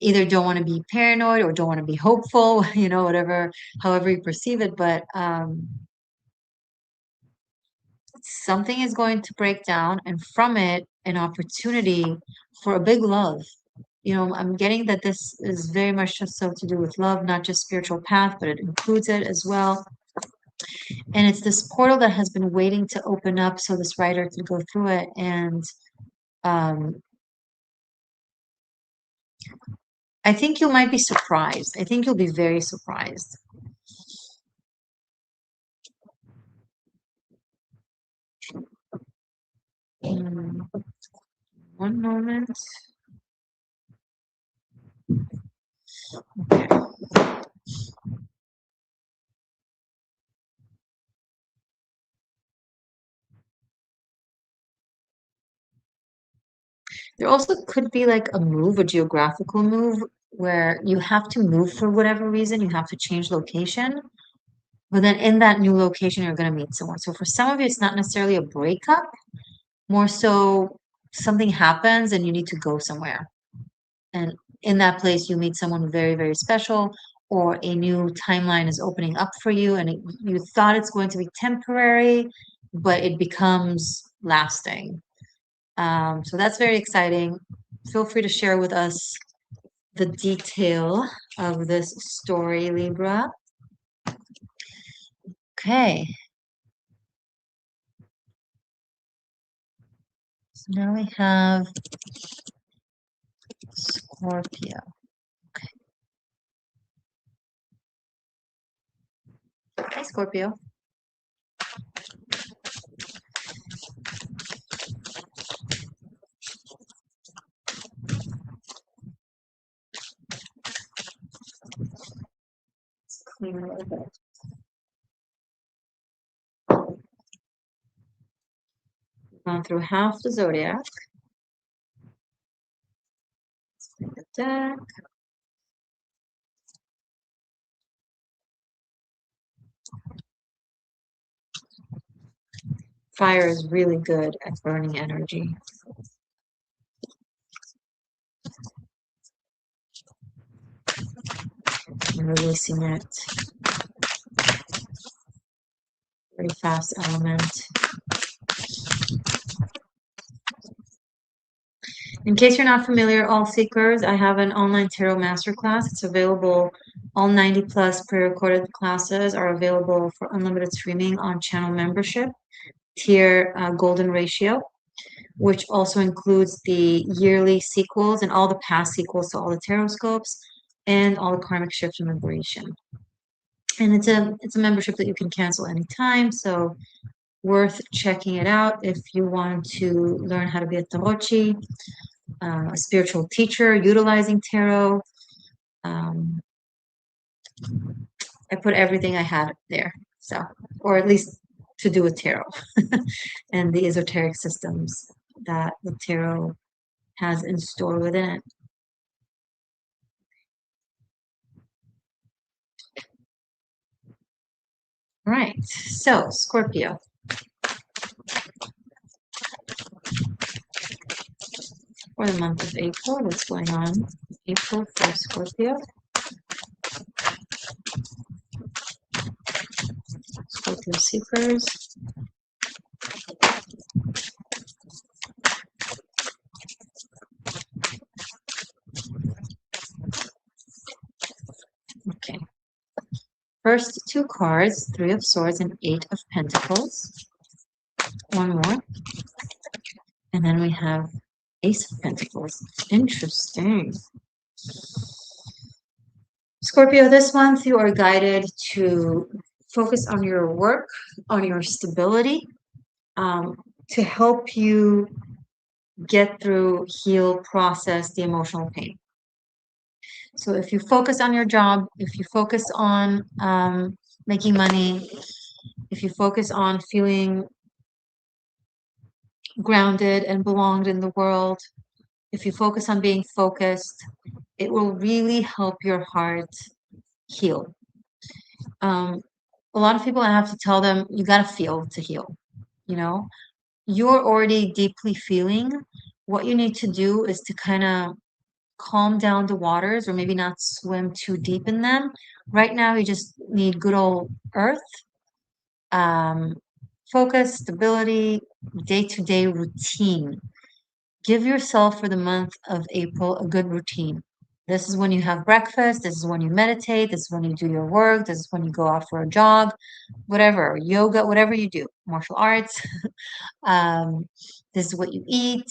Either don't want to be paranoid or don't want to be hopeful, whatever, however you perceive it. But something is going to break down, and from it, an opportunity for a big love. I'm getting that this is very much just so to do with love, not just spiritual path, but it includes it as well. And it's this portal that has been waiting to open up so this writer could go through it. And um, I think you might be surprised. I think you'll be very surprised. Mm, one moment. Okay. There also could be like a move, a geographical move, where you have to move for whatever reason. You have to change location. But then in that new location, you're going to meet someone. So for some of you, it's not necessarily a breakup, more so something happens and you need to go somewhere. And in that place, you meet someone very, very special, or a new timeline is opening up for you, and you thought it's going to be temporary, but it becomes lasting. So that's very exciting. Feel free to share with us the detail of this story, Libra. Okay. So now we have Scorpio. Okay. Hi, Scorpio. Let's clean a little bit. Gone through half the zodiac. Let's clean the deck. Fire is really good at burning energy and releasing it. Very fast element. In case you're not familiar, all seekers, I have an online tarot masterclass. It's available. All 90 plus pre-recorded classes are available for unlimited streaming on channel membership, tier golden ratio, which also includes the yearly sequels and all the past sequels to all the tarot scopes and all the karmic shift and liberation. And it's a membership that you can cancel anytime, so worth checking it out if you want to learn how to be a tarotchi, a spiritual teacher utilizing tarot. I put everything I had there, so, or at least to do with tarot and the esoteric systems that the tarot has in store within it. All right, so Scorpio. For the month of April, what's going on? April for Scorpio. Scorpio seekers. Okay. First two cards, Three of Swords and Eight of Pentacles. One more. And then we have Ace of Pentacles. Interesting. Scorpio, this month you are guided to focus on your work, on your stability, to help you get through, heal, process the emotional pain. So if you focus on your job, if you focus on making money, if you focus on feeling grounded and belonged in the world, if you focus on being focused, it will really help your heart heal. A lot of people, I have to tell them, you got to feel to heal. You know, you're already deeply feeling. What you need to do is to kind of calm down the waters, or maybe not swim too deep in them. Right now, you just need good old earth, focus, stability, day-to-day routine. Give yourself for the month of April a good routine. This is when you have breakfast. This is when you meditate. This is when you do your work. This is when you go out for a jog, whatever, yoga, whatever you do, martial arts. This is what you eat.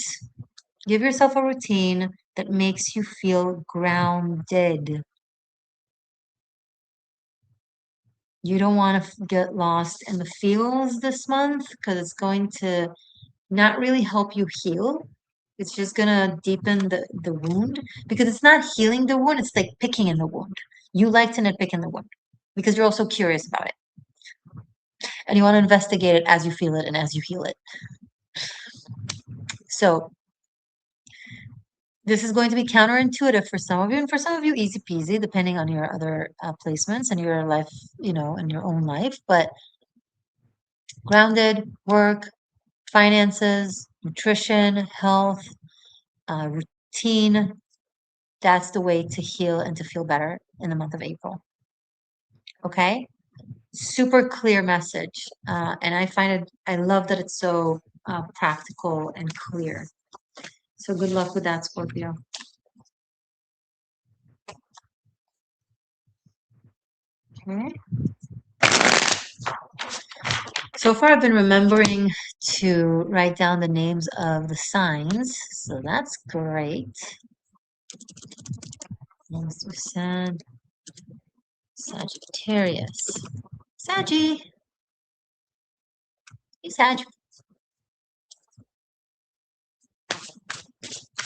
Give yourself a routine that makes you feel grounded. You don't want to get lost in the feels this month because it's going to not really help you heal. It's just gonna deepen the wound because it's not healing the wound, it's like picking in the wound. You like to nitpick in the wound because you're also curious about it. And you want to investigate it as you feel it and as you heal it. So this is going to be counterintuitive for some of you, and for some of you, easy peasy, depending on your other placements and your life, you know, and your own life. But grounded, work, finances, nutrition, health, routine, that's the way to heal and to feel better in the month of April. Okay? Super clear message. And I find it, I love that it's so practical and clear. So good luck with that, Scorpio. Okay. So far, I've been remembering to write down the names of the signs. So that's great. Let's do Sagittarius. Saggy. Hey, Sag.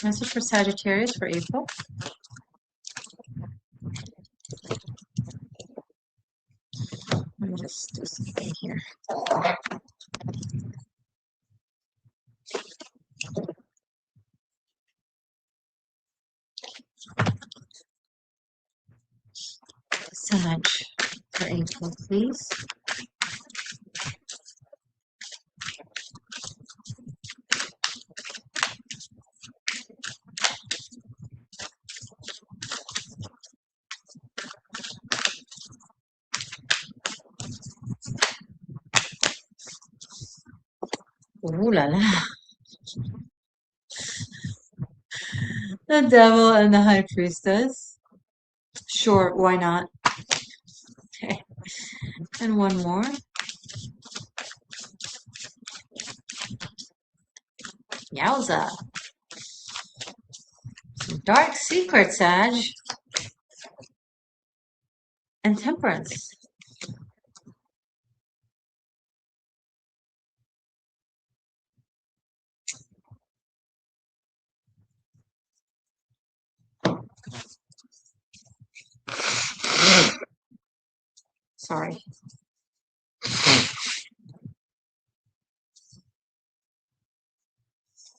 Message for Sagittarius for April. Let me just do something here. Sag for April, please. Ooh la la. The devil and the high priestess. Sure, why not? Okay. And one more. Yowza. Dark secret, Sag. And temperance. Sorry.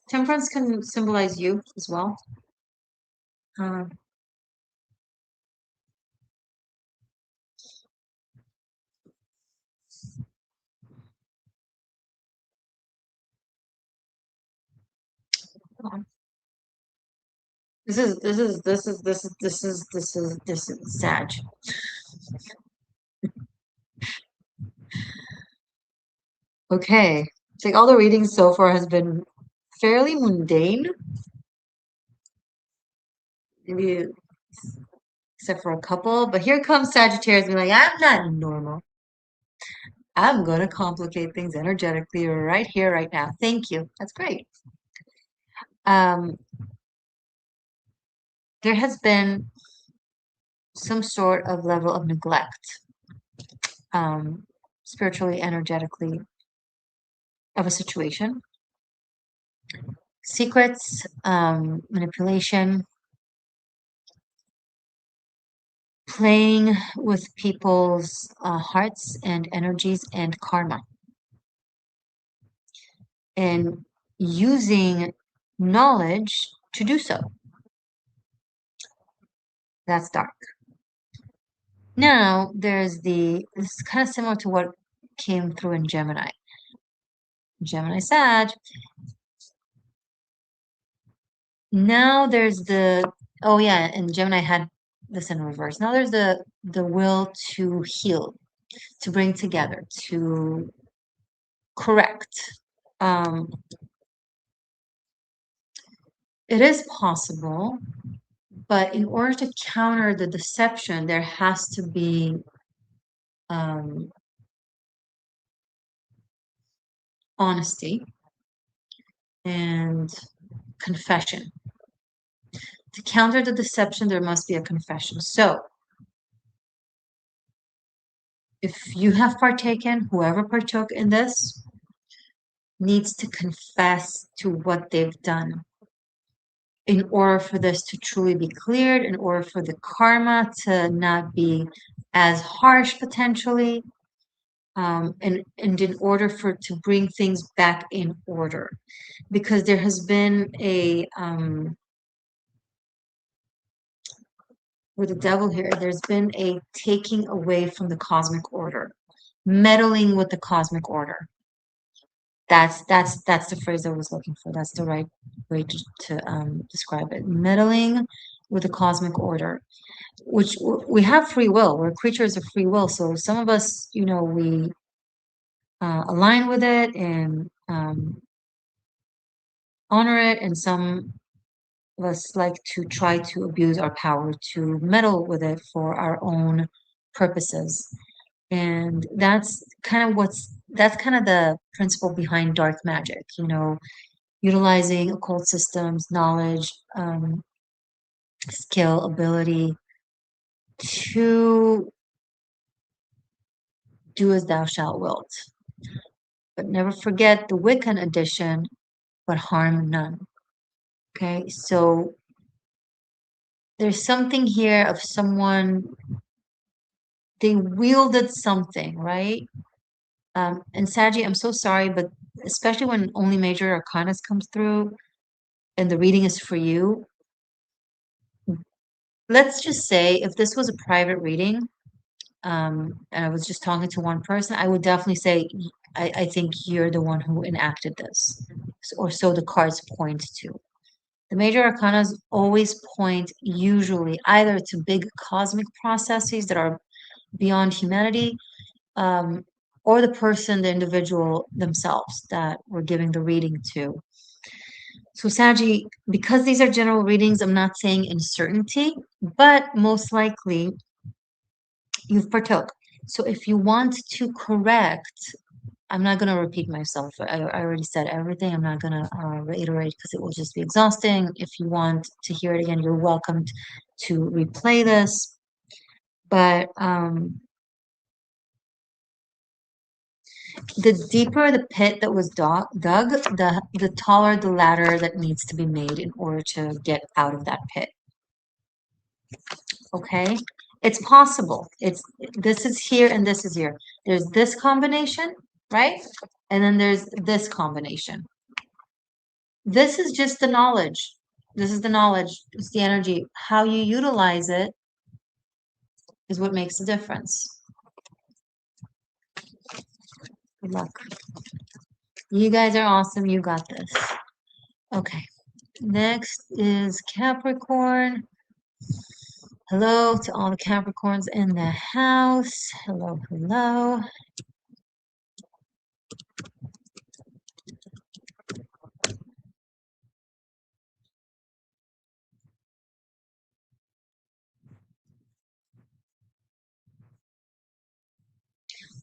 Temperance can symbolize you as well. Uh, this is Sag. Okay. It's like all the readings so far has been fairly mundane, maybe except for a couple. But here comes Sagittarius being like, I'm not normal. I'm gonna complicate things energetically right here, right now. Thank you. That's great. Um, there has been some sort of level of neglect, um, spiritually, energetically, of a situation. Secrets, manipulation, playing with people's hearts and energies and karma, and using knowledge to do so. That's dark. Now, this is kind of similar to what came through in Gemini. Gemini Sag. Now there's oh yeah, and Gemini had this in reverse. Now there's the will to heal, to bring together, to correct. Um, it is possible, but in order to counter the deception, there has to be um, honesty and confession. To counter the deception, there must be a confession. So, if you have partaken, whoever partook in this needs to confess to what they've done in order for this to truly be cleared, in order for the karma to not be as harsh potentially, and in order for to bring things back in order, because there has been a with the devil here, there's been a taking away from the cosmic order, meddling with the cosmic order. That's the phrase I was looking for. That's the right way to describe it. Meddling with the cosmic order, which we have free will. We're creatures of free will. So some of us, we align with it and honor it, and some of us like to try to abuse our power to meddle with it for our own purposes. And that's kind of the principle behind dark magic, utilizing occult systems, knowledge, skill, ability to do as thou shalt wilt. But never forget the Wiccan edition, but harm none. Okay, so there's something here of someone, they wielded something, right? And Saji, I'm so sorry, but especially when only major arcanas comes through and the reading is for you, let's just say if this was a private reading, and I was just talking to one person, I would definitely say, I think you're the one who enacted this, or so the cards point to. The major arcanas always point usually either to big cosmic processes that are beyond humanity, um, or the person, the individual themselves that we're giving the reading to. So, Saji, because these are general readings, I'm not saying in certainty, but most likely you've partook. So, if you want to correct, I'm not going to repeat myself. I already said everything. I'm not going to reiterate because it will just be exhausting. If you want to hear it again, you're welcome to replay this. But the deeper the pit that was dug, the taller the ladder that needs to be made in order to get out of that pit. Okay? It's possible. This is here and this is here. There's this combination, right? And then there's this combination. This is just the knowledge. This is the knowledge. It's the energy. How you utilize it is what makes the difference. Good luck. You guys are awesome. You got this. Okay. Next is Capricorn. Hello to all the Capricorns in the house. Hello, hello.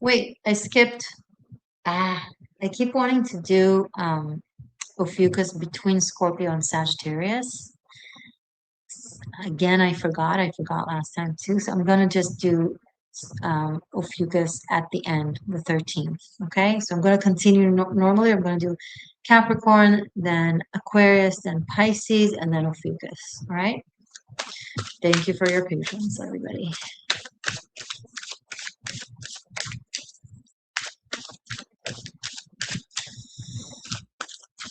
Wait, I skipped. I keep wanting to do Ophiuchus between Scorpio and Sagittarius. Again, I forgot. I forgot last time too. So I'm gonna just do Ophiuchus at the end, the 13th. Okay, so I'm gonna continue normally. I'm gonna do Capricorn, then Aquarius, then Pisces, and then Ophiuchus. All right. Thank you for your patience, everybody.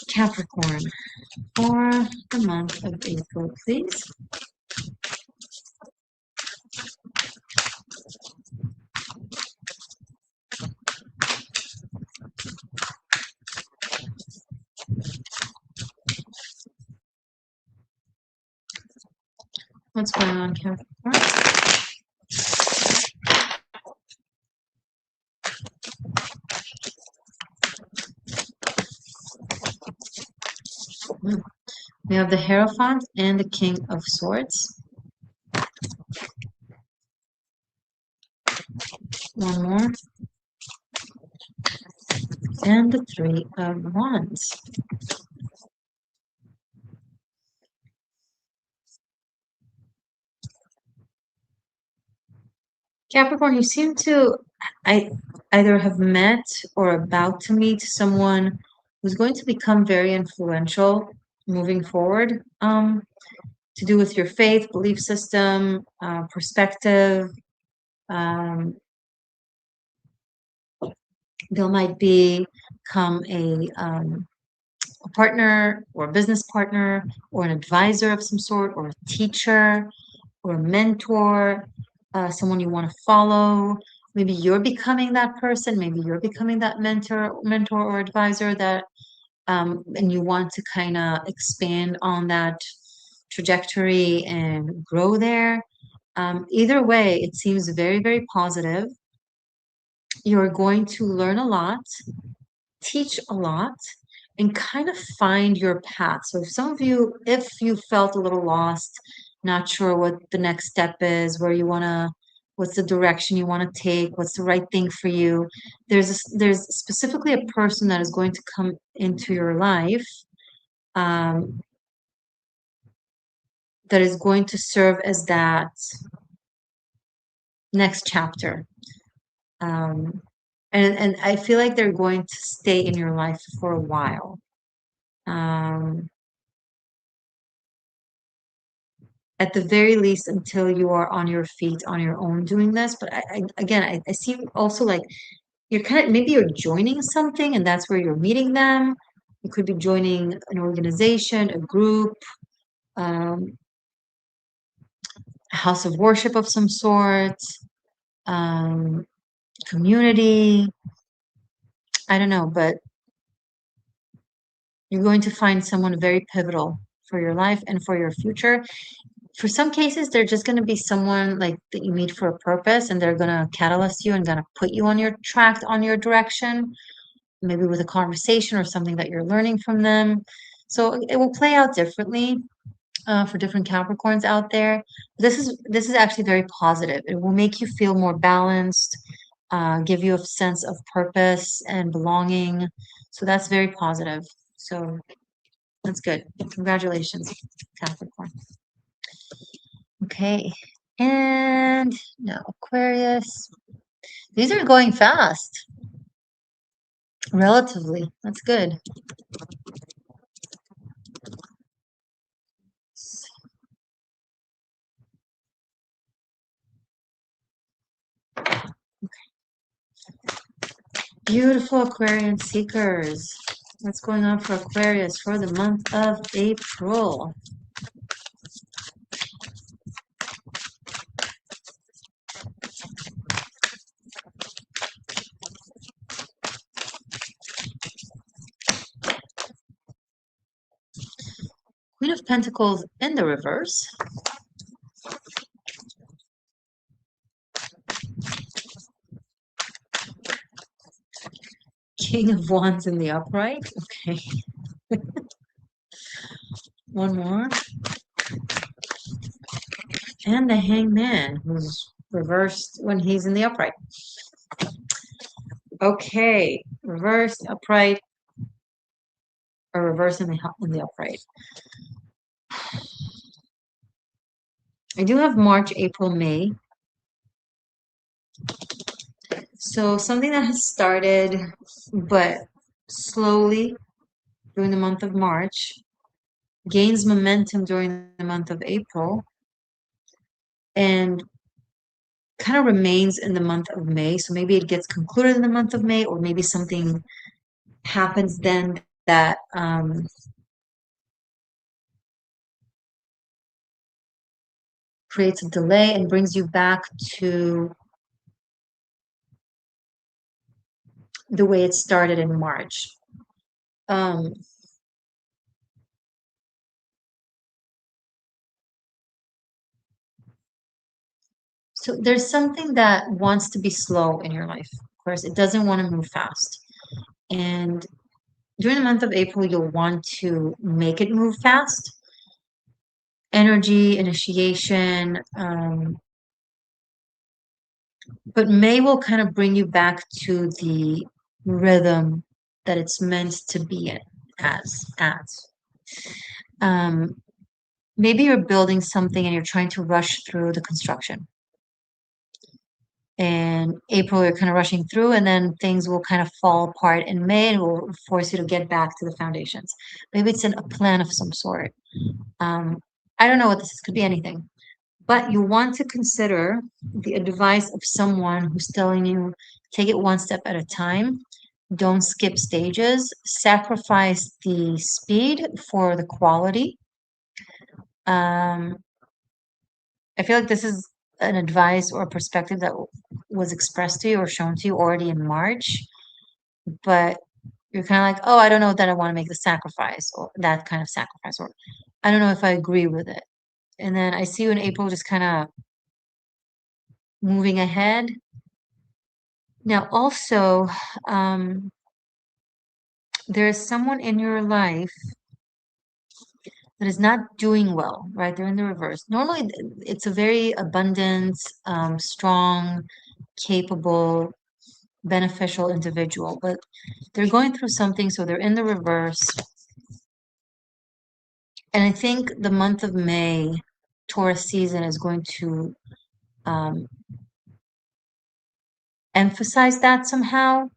Capricorn for the month of April, please. What's going on, Capricorn? We have the Hierophant and the King of Swords. One more. And the Three of Wands. Capricorn, you seem to either have met or about to meet someone who's going to become very influential moving forward, to do with your faith, belief system, perspective. There might become a partner or a business partner or an advisor of some sort or a teacher or a mentor, someone you want to follow. Maybe you're becoming that person. Maybe you're becoming that mentor or advisor that, and you want to kind of expand on that trajectory and grow there. Either way, it seems very, very positive. You're going to learn a lot, teach a lot, and kind of find your path. So if you felt a little lost, not sure what the next step is, what's the direction you want to take, what's the right thing for you, there's specifically a person that is going to come into your life, um, that is going to serve as that next chapter. And I feel like they're going to stay in your life for a while. At the very least until you are on your feet on your own doing this. But I see also like you're kind of maybe you're joining something and that's where you're meeting them. You could be joining an organization, a group, um, a house of worship of some sort, um, community. I don't know, but you're going to find someone very pivotal for your life and for your future. For some cases, they're just going to be someone like that you meet for a purpose, and they're going to catalyst you and going to put you on your track, on your direction, maybe with a conversation or something that you're learning from them. So it will play out differently for different Capricorns out there. This is actually very positive. It will make you feel more balanced, give you a sense of purpose and belonging. So that's very positive. So that's good. Congratulations, Capricorn. Okay. And now Aquarius. These are going fast, relatively. That's good. Beautiful Aquarian seekers. What's going on for Aquarius for the month of April? Queen of Pentacles in the reverse. King of Wands in the upright. Okay. One more. And the Hangman, who's reversed when he's in the upright. Okay. Reversed, upright, or reverse in the upright. I do have March, April, May. So something that has started, but slowly during the month of March, gains momentum during the month of April, and kind of remains in the month of May. So maybe it gets concluded in the month of May, or maybe something happens then that creates a delay and brings you back to the way it started in March. Um, so there's something that wants to be slow in your life. Of course, it doesn't want to move fast. And during the month of April, you'll want to make it move fast. Energy, initiation, but May will kind of bring you back to the rhythm that it's meant to be in as. Um, maybe you're building something and you're trying to rush through the construction. And April, you're kind of rushing through, and then things will kind of fall apart in May and will force you to get back to the foundations. Maybe it's a plan of some sort. I don't know what this is, could be anything. But you want to consider the advice of someone who's telling you, take it one step at a time. Don't skip stages. Sacrifice the speed for the quality. I feel like this is an advice or a perspective that was expressed to you or shown to you already in March, but you're kind of like, oh, I don't know that I want to make the sacrifice or that kind of sacrifice, or I don't know if I agree with it. And then I see you in April just kind of moving ahead. Now, also, there is someone in your life that is not doing well, right? They're in the reverse. Normally, it's a very abundant, strong, capable, beneficial individual, but they're going through something, so they're in the reverse. And I think the month of May, Taurus season, is going to emphasize that somehow.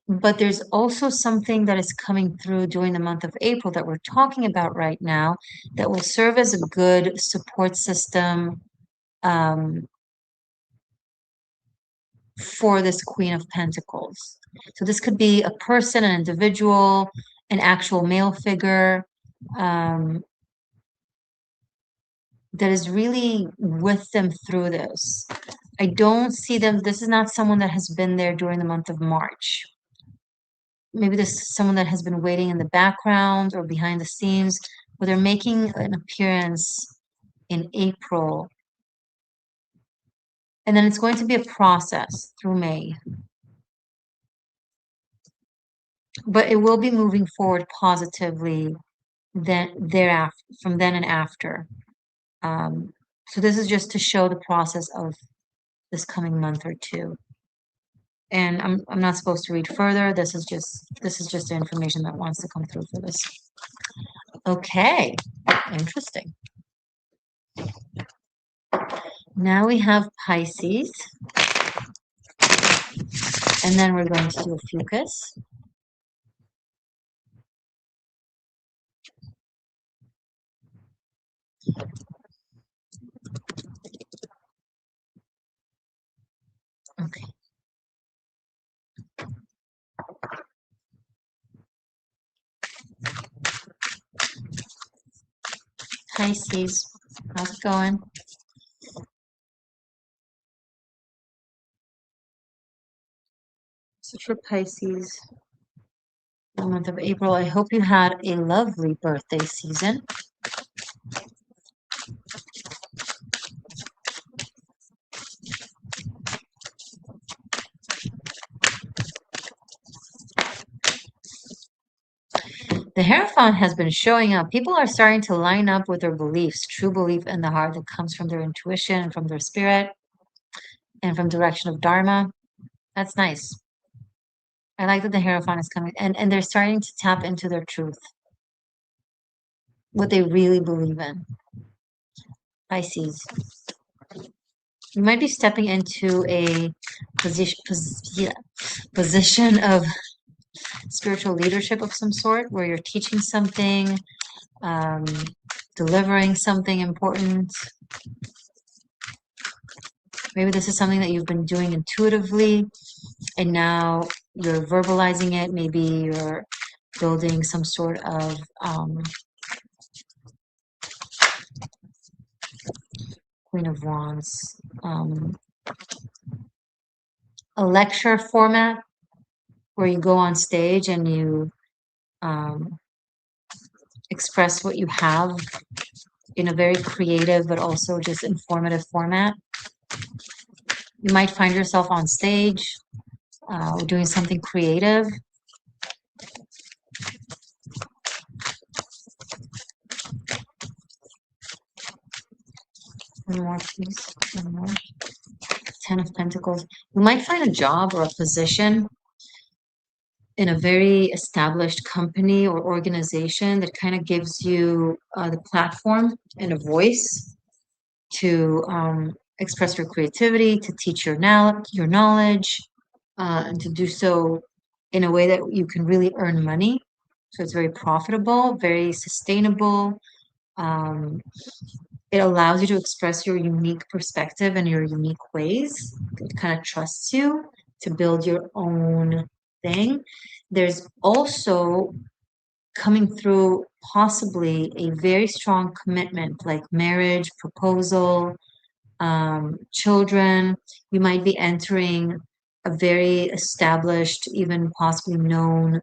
But there's also something that is coming through during the month of April that we're talking about right now that will serve as a good support system for this Queen of Pentacles. So this could be a person, an individual, an actual male figure that is really with them through this. I don't see them, this is not someone that has been there during the month of March. Maybe this is someone that has been waiting in the background or behind the scenes, where they're making an appearance in April. And then it's going to be a process through May. But it will be moving forward positively then thereafter, from then and after. So this is just to show the process of this coming month or two. And I'm not supposed to read further. This is just the information that wants to come through for this. Okay, interesting. Now we have Pisces. And then we're going to do a fucus. Okay. Pisces, how's it going? So for Pisces, the month of April, I hope you had a lovely birthday season. The Hierophant has been showing up. People are starting to line up with their beliefs, true belief in the heart that comes from their intuition and from their spirit and from direction of Dharma. That's nice. I like that the Hierophant is coming and they're starting to tap into their truth, what they really believe in. Pisces. You might be stepping into a position of spiritual leadership of some sort where you're teaching something, um, delivering something important. Maybe this is something that you've been doing intuitively and now you're verbalizing it. Maybe you're building some sort of Queen of Wands, a lecture format where you go on stage and you express what you have in a very creative but also just informative format. You might find yourself on stage doing something creative. One more, please. One more. 10 of Pentacles. You might find a job or a position in a very established company or organization that kind of gives you the platform and a voice to express your creativity, to teach your knowledge, and to do so in a way that you can really earn money. So it's very profitable, very sustainable. Um, it allows you to express your unique perspective and your unique ways. It kind of trusts you to build your own thing. There's also coming through possibly a very strong commitment like marriage, proposal, children. You might be entering a very established, even possibly known,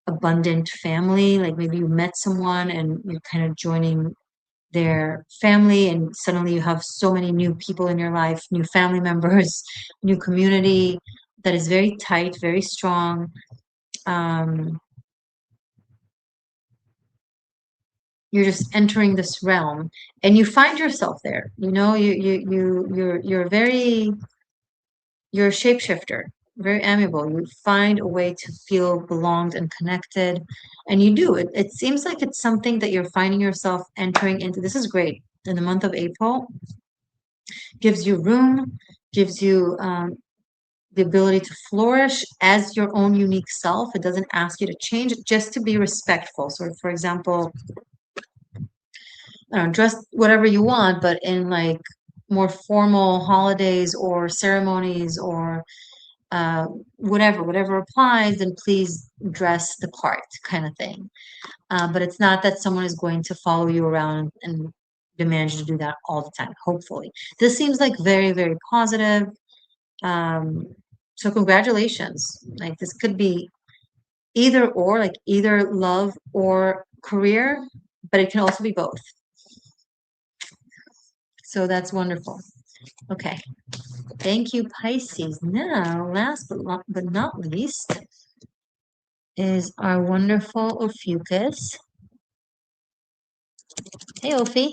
abundant family. Like maybe you met someone and you're kind of joining their family, and suddenly you have so many new people in your life, new family members, new community that is very tight, very strong. You're just entering this realm and you find yourself there. You know, you're a shapeshifter, very amiable. You find a way to feel belonged and connected, and you do. It seems like it's something that you're finding yourself entering into. This is great. In the month of April, gives you room, gives you the ability to flourish as your own unique self. It doesn't ask you to change, just to be respectful. So, for example, I don't know, dress whatever you want, but in like more formal holidays or ceremonies or whatever applies, then please dress the part kind of thing. But it's not that someone is going to follow you around and demand you to do that all the time, hopefully. This seems like very, very positive. So congratulations. Like this could be either or, like either love or career, but it can also be both. So that's wonderful. Okay. Thank you, Pisces. Now, last but not least, is our wonderful Ophiuchus. Hey, Ophi.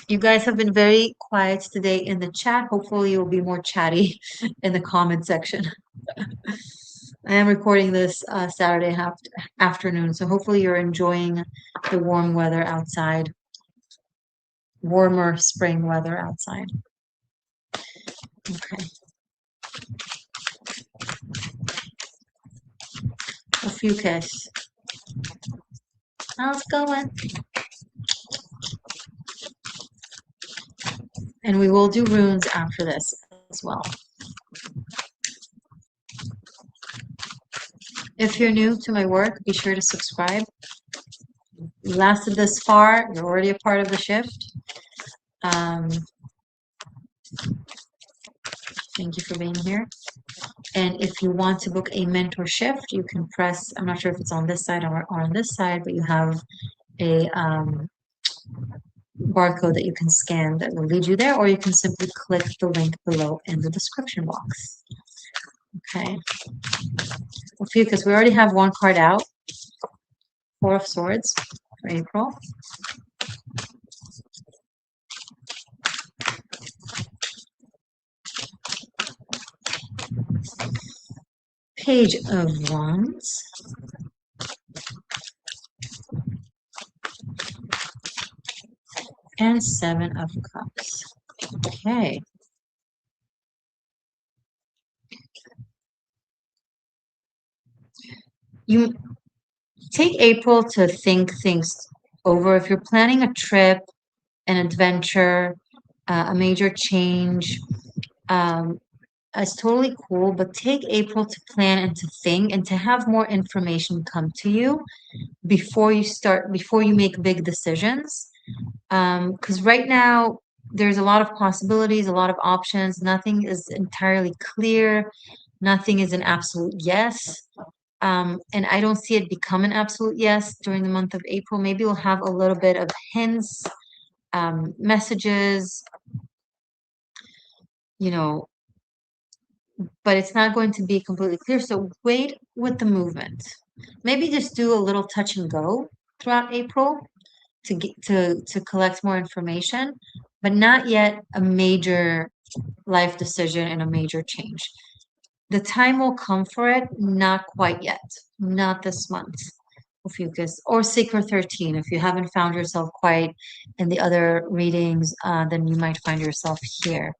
You guys have been very quiet today in the chat. Hopefully, you'll be more chatty in the comment section. I am recording this Saturday afternoon, so hopefully you're enjoying the warm weather outside, warmer spring weather outside. Okay. Ophiuchus. How's it going? And we will do runes after this as well. If you're new to my work, be sure to subscribe. You lasted this far, you're already a part of the shift. Thank you for being here. And if you want to book a mentor shift, you can press, I'm not sure if it's on this side or on this side, but you have a barcode that you can scan that will lead you there, or you can simply click the link below in the description box. Okay. A few, because we already have one card out, Four of Swords for April. Page of Wands. And Seven of Cups. Okay. You take April to think things over. If you're planning a trip, an adventure, a major change, it's totally cool, but take April to plan and to think and to have more information come to you before you make big decisions. Because right now, there's a lot of possibilities, a lot of options. Nothing is entirely clear. Nothing is an absolute yes. And I don't see it become an absolute yes during the month of April. Maybe we'll have a little bit of hints, messages, you know, but it's not going to be completely clear. So wait with the movement. Maybe just do a little touch and go throughout April to get to collect more information, but not yet a major life decision and a major change. The time will come for it, not quite yet, not this month. Focus or Secret 13. If you haven't found yourself quite in the other readings, then you might find yourself here.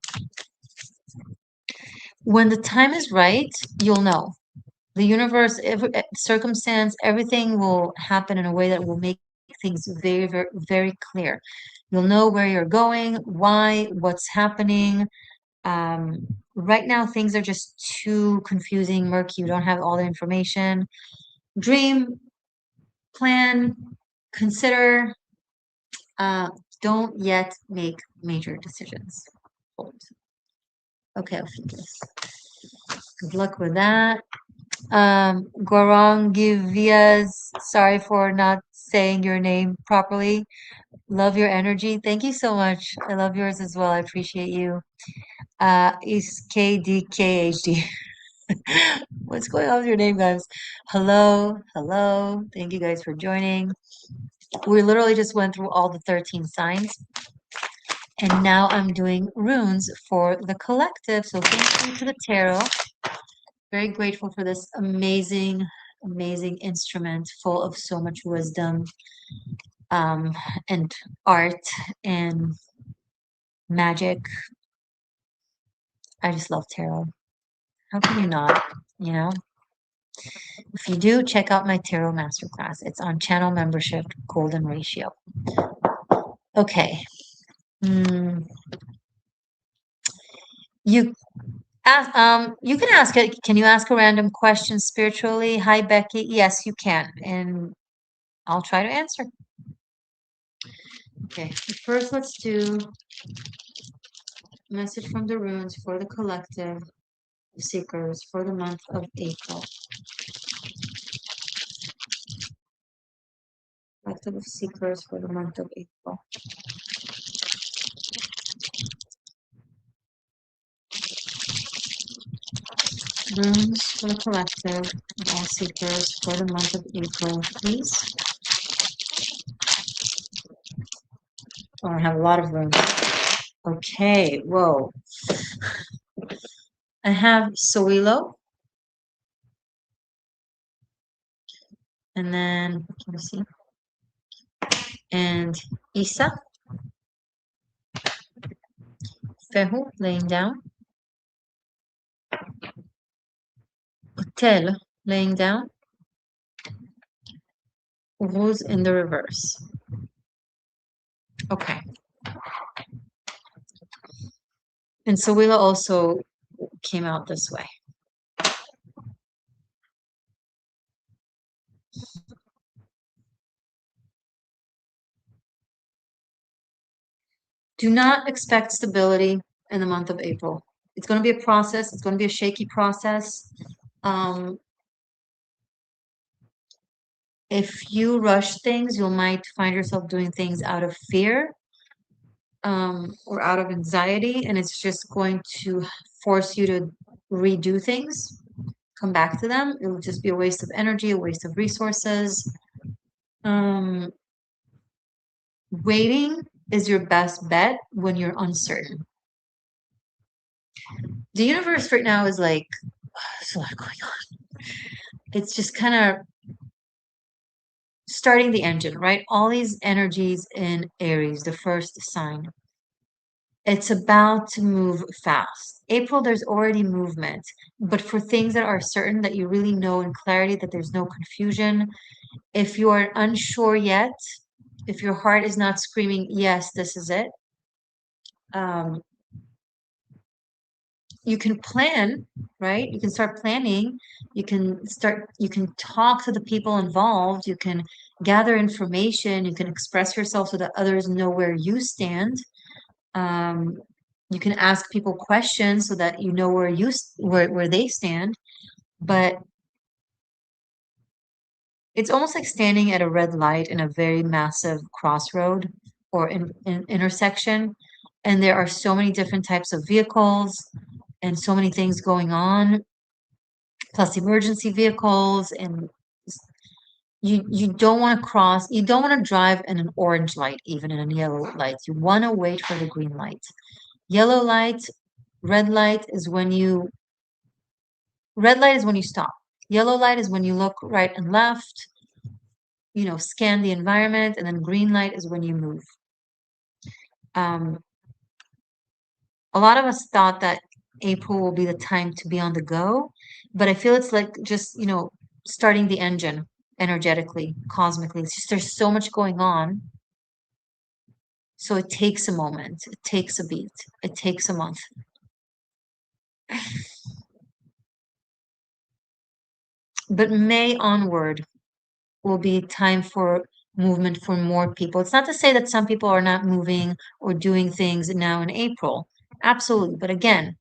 When the time is right, you'll know. The universe, circumstance, everything will happen in a way that will make things very, very, very clear. You'll know where you're going, why, what's happening. Right now, things are just too confusing, murky. You don't have all the information. Dream, plan, consider. Don't yet make major decisions. Hold. Okay, I'll focus. Good luck with that. Gorongivias, sorry for not saying your name properly. Love your energy. Thank you so much. I love yours as well. I appreciate you. Is KDKHD. What's going on with your name, guys? Hello, hello. Thank you guys for joining. We literally just went through all the 13 signs. And now I'm doing runes for the collective. So thank you to the tarot. Very grateful for this amazing, amazing instrument full of so much wisdom, and art and magic. I just love tarot. How can you not, you know? If you do, check out my tarot masterclass. It's on channel membership, golden ratio. Okay. You you can ask it. Can you ask a random question spiritually? Hi, Becky. Yes, you can, and I'll try to answer. Okay. First, let's do message from the runes for the collective seekers for the month of April. collective of seekers for the month of April. Runes for the collective of all seekers for the month of April, please. Oh, I have a lot of runes. Okay, whoa. I have Soilo. And then, let me see. And Isa. Fehu, laying down. Hotel, laying down. Rose in the reverse. Okay. And Sawila also came out this way. Do not expect stability in the month of April. It's going to be a process. It's going to be a shaky process. If you rush things, you might find yourself doing things out of fear or out of anxiety, and it's just going to force you to redo things, come back to them. It will just be a waste of energy, a waste of resources. Waiting is your best bet when you're uncertain. The universe right now is like, there's a lot going on. It's just kind of starting the engine, right? All these energies in Aries, the first sign. It's about to move fast. April, there's already movement, but for things that are certain that you really know in clarity, that there's no confusion. If you are unsure yet, if your heart is not screaming, yes, this is it, you can plan, right? You can start planning. You can talk to the people involved. You can gather information. You can express yourself so that others know where you stand. You can ask people questions so that you know where they stand. But it's almost like standing at a red light in a very massive crossroad or intersection, and there are so many different types of vehicles and so many things going on, plus emergency vehicles, and you don't want to cross, you don't want to drive in an orange light, even in a yellow light. You want to wait for the green light. Yellow light, red light is when you red light is when you stop. Yellow light is when you look right and left, scan the environment, and then green light is when you move. A lot of us thought that April will be the time to be on the go, but I feel it's like just, starting the engine energetically, cosmically. It's just there's so much going on. So it takes a moment, it takes a beat, it takes a month. But May onward will be time for movement for more people. It's not to say that some people are not moving or doing things now in April. Absolutely. But again,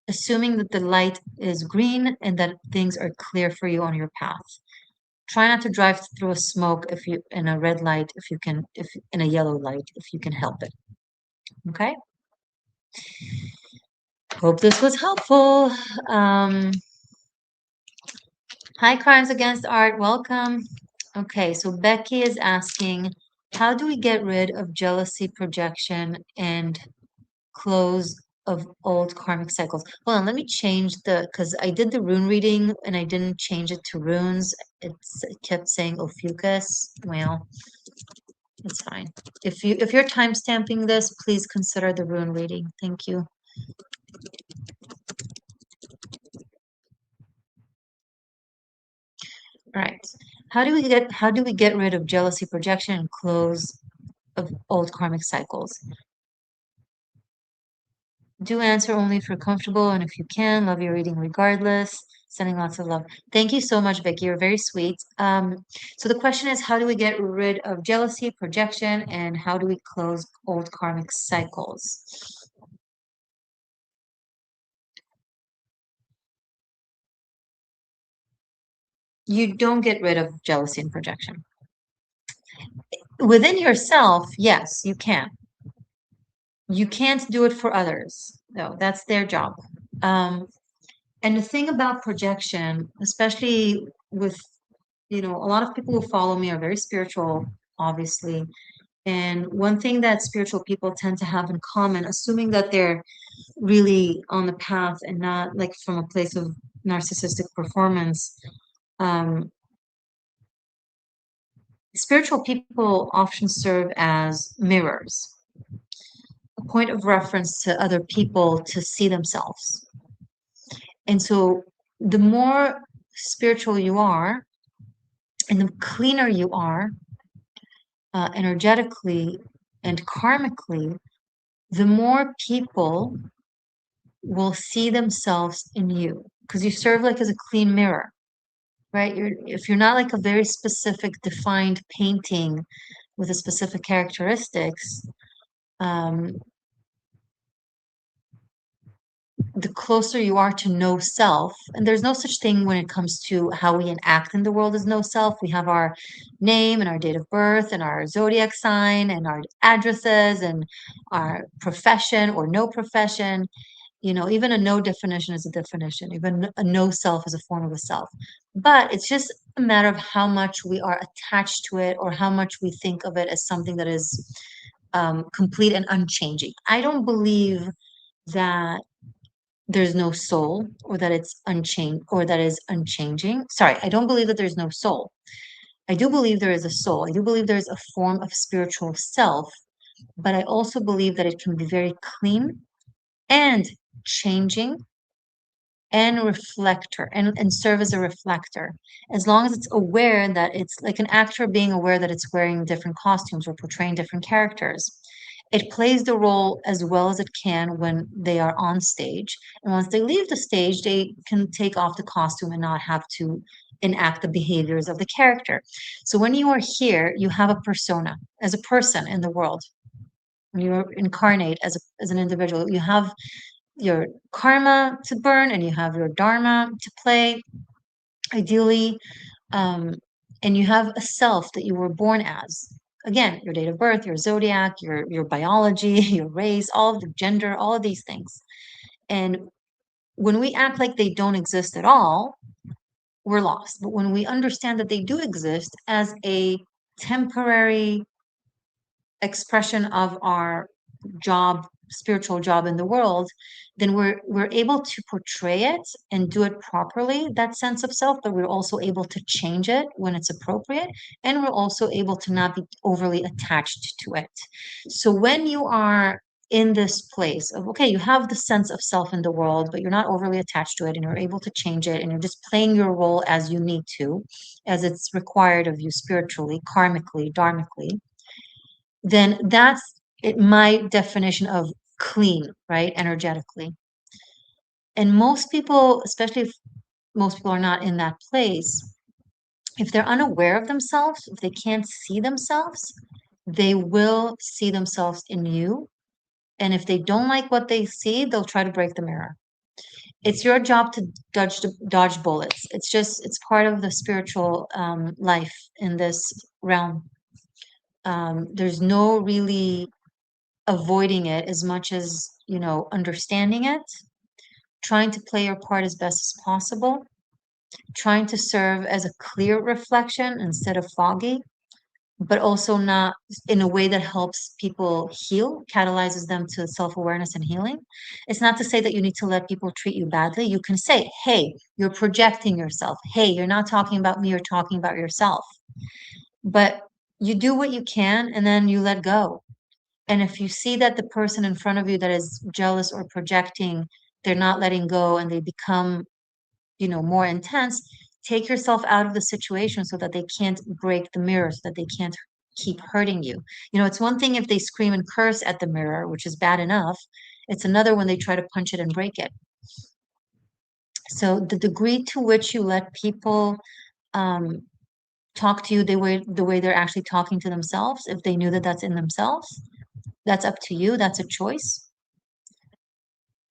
assuming that the light is green and that things are clear for you on your path. Try not to drive through a smoke if you in a red light if you can, if in a yellow light if you can help it. Okay? Hope this was helpful. Hi, Crimes Against Art, welcome. Okay, so Becky is asking, how do we get rid of jealousy, projection, and close of old karmic cycles? Hold on, let me change because I did the rune reading and I didn't change it to runes. It kept saying Ophiuchus. Well, it's fine. If you're time stamping this, please consider the rune reading. Thank you. All right. How do we get rid of jealousy, projection, and close of old karmic cycles? Do answer only if you're comfortable and if you can. Love your reading regardless. Sending lots of love. Thank you so much, Becky. You're very sweet. So the question is, how do we get rid of jealousy, projection, and how do we close old karmic cycles? You don't get rid of jealousy and projection. Within yourself, yes, you can. You can't do it for others. No, that's their job. Um, and the thing about projection, especially with, a lot of people who follow me are very spiritual, obviously. And one thing that spiritual people tend to have in common, assuming that they're really on the path and not like from a place of narcissistic performance, um, spiritual people often serve as mirrors, a point of reference to other people to see themselves. And so the more spiritual you are and the cleaner you are, energetically and karmically, the more people will see themselves in you because you serve like as a clean mirror, right? If you're not like a very specific defined painting with a specific characteristics, um, the closer you are to no self, and there's no such thing when it comes to how we enact in the world as no self. We have our name and our date of birth and our zodiac sign and our addresses and our profession or no profession. Even a no definition is a definition. Even a no self is a form of a self. But it's just a matter of how much we are attached to it or how much we think of it as something that is complete and unchanging. I don't believe that there's no soul or that it's unchanged or that is unchanging. Sorry, I don't believe that there's no soul. I do believe there is a soul. I do believe there's a form of spiritual self, but I also believe that it can be very clean and changing and reflector and serve as a reflector as long as it's aware that it's like an actor being aware that it's wearing different costumes or portraying different characters. It plays the role as well as it can when they are on stage, and once they leave the stage they can take off the costume and not have to enact the behaviors of the character. So when you are here you have a persona as a person in the world. When you incarnate as an individual, you have your karma to burn and you have your dharma to play, ideally. um, and you have a self that you were born as. Again, your date of birth, your zodiac, your biology, your race, all of the gender, all of these things. And when we act like they don't exist at all, we're lost. But when we understand that they do exist as a temporary expression of our job, spiritual job in the world, then we're able to portray it and do it properly, that sense of self, but we're also able to change it when it's appropriate, and we're also able to not be overly attached to it. So when you are in this place of, okay, you have the sense of self in the world, but you're not overly attached to it, and you're able to change it, and you're just playing your role as you need to, as it's required of you spiritually, karmically, dharmically, then that's my definition of clean, right? Energetically. And most people, especially if most people are not in that place, if they're unaware of themselves, if they can't see themselves, they will see themselves in you. And if they don't like what they see, they'll try to break the mirror. It's your job to dodge bullets. It's part of the spiritual life in this realm. There's no really avoiding it as much as, understanding it, trying to play your part as best as possible, trying to serve as a clear reflection instead of foggy, but also not in a way that helps people heal, catalyzes them to self-awareness and healing. It's not to say that you need to let people treat you badly. You can say, hey, you're projecting yourself. Hey, you're not talking about me, you're talking about yourself. But you do what you can and then you let go. And if you see that the person in front of you that is jealous or projecting, they're not letting go and they become, more intense, take yourself out of the situation so that they can't break the mirror, so that they can't keep hurting you. It's one thing if they scream and curse at the mirror, which is bad enough. It's another when they try to punch it and break it. So the degree to which you let people um, talk to you the way they're actually talking to themselves, if they knew that that's in themselves, that's up to you. That's a choice.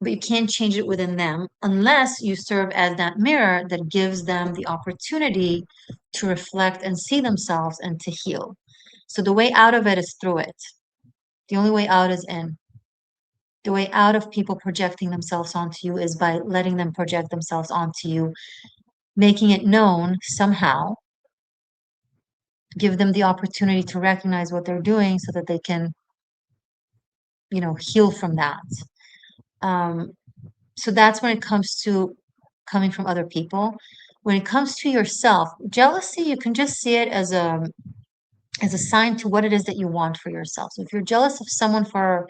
But you can't change it within them unless you serve as that mirror that gives them the opportunity to reflect and see themselves and to heal. So the way out of it is through it. The only way out is in. The way out of people projecting themselves onto you is by letting them project themselves onto you, making it known somehow, give them the opportunity to recognize what they're doing so that they can, heal from that. Um, so that's when it comes to coming from other people. When it comes to yourself, jealousy, you can just see it as a sign to what it is that you want for yourself. So if you're jealous of someone for,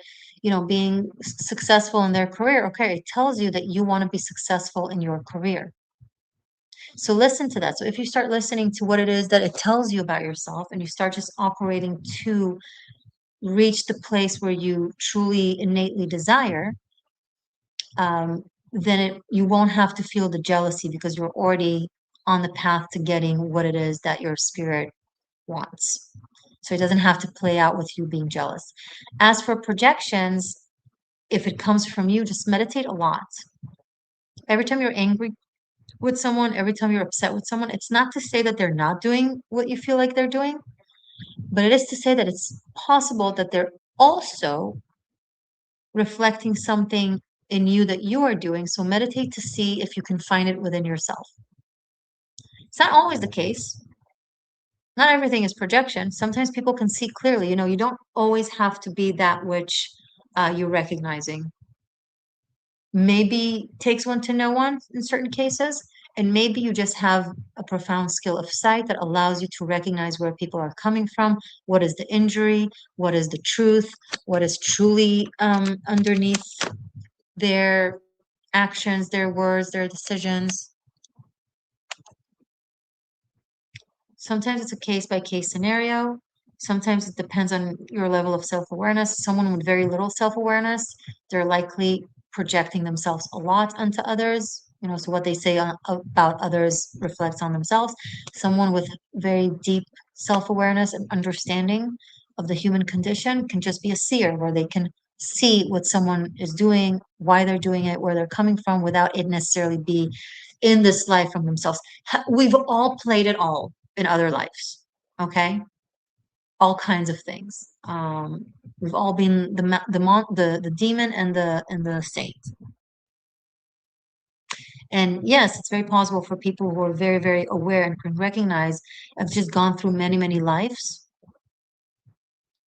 being successful in their career, okay, it tells you that you want to be successful in your career. So listen to that. So if you start listening to what it is that it tells you about yourself and you start just operating to reach the place where you truly innately desire, then you won't have to feel the jealousy because you're already on the path to getting what it is that your spirit wants. So it doesn't have to play out with you being jealous. As for projections, if it comes from you, just meditate a lot. Every time you're angry with someone, every time you're upset with someone, it's not to say that they're not doing what you feel like they're doing, but it is to say that it's possible that they're also reflecting something in you that you are doing. So meditate to see if you can find it within yourself. It's not always the case. Not everything is projection. Sometimes people can see clearly. You don't always have to be that which you're recognizing. Maybe takes one to know one in certain cases, and maybe you just have a profound skill of sight that allows you to recognize where people are coming from, what is the injury, what is the truth, what is truly underneath their actions, their words, their decisions. Sometimes it's a case by case scenario. Sometimes it depends on your level of self-awareness. Someone with very little self-awareness, they're likely projecting themselves a lot onto others. So what they say about others reflects on themselves. Someone with very deep self-awareness and understanding of the human condition can just be a seer, where they can see what someone is doing, why they're doing it, where they're coming from, without it necessarily be in this life from themselves. We've all played it all in other lives, okay? All kinds of things. We've all been the demon and the saint. And yes, it's very possible for people who are very, very aware and can recognize, have just gone through many, many lives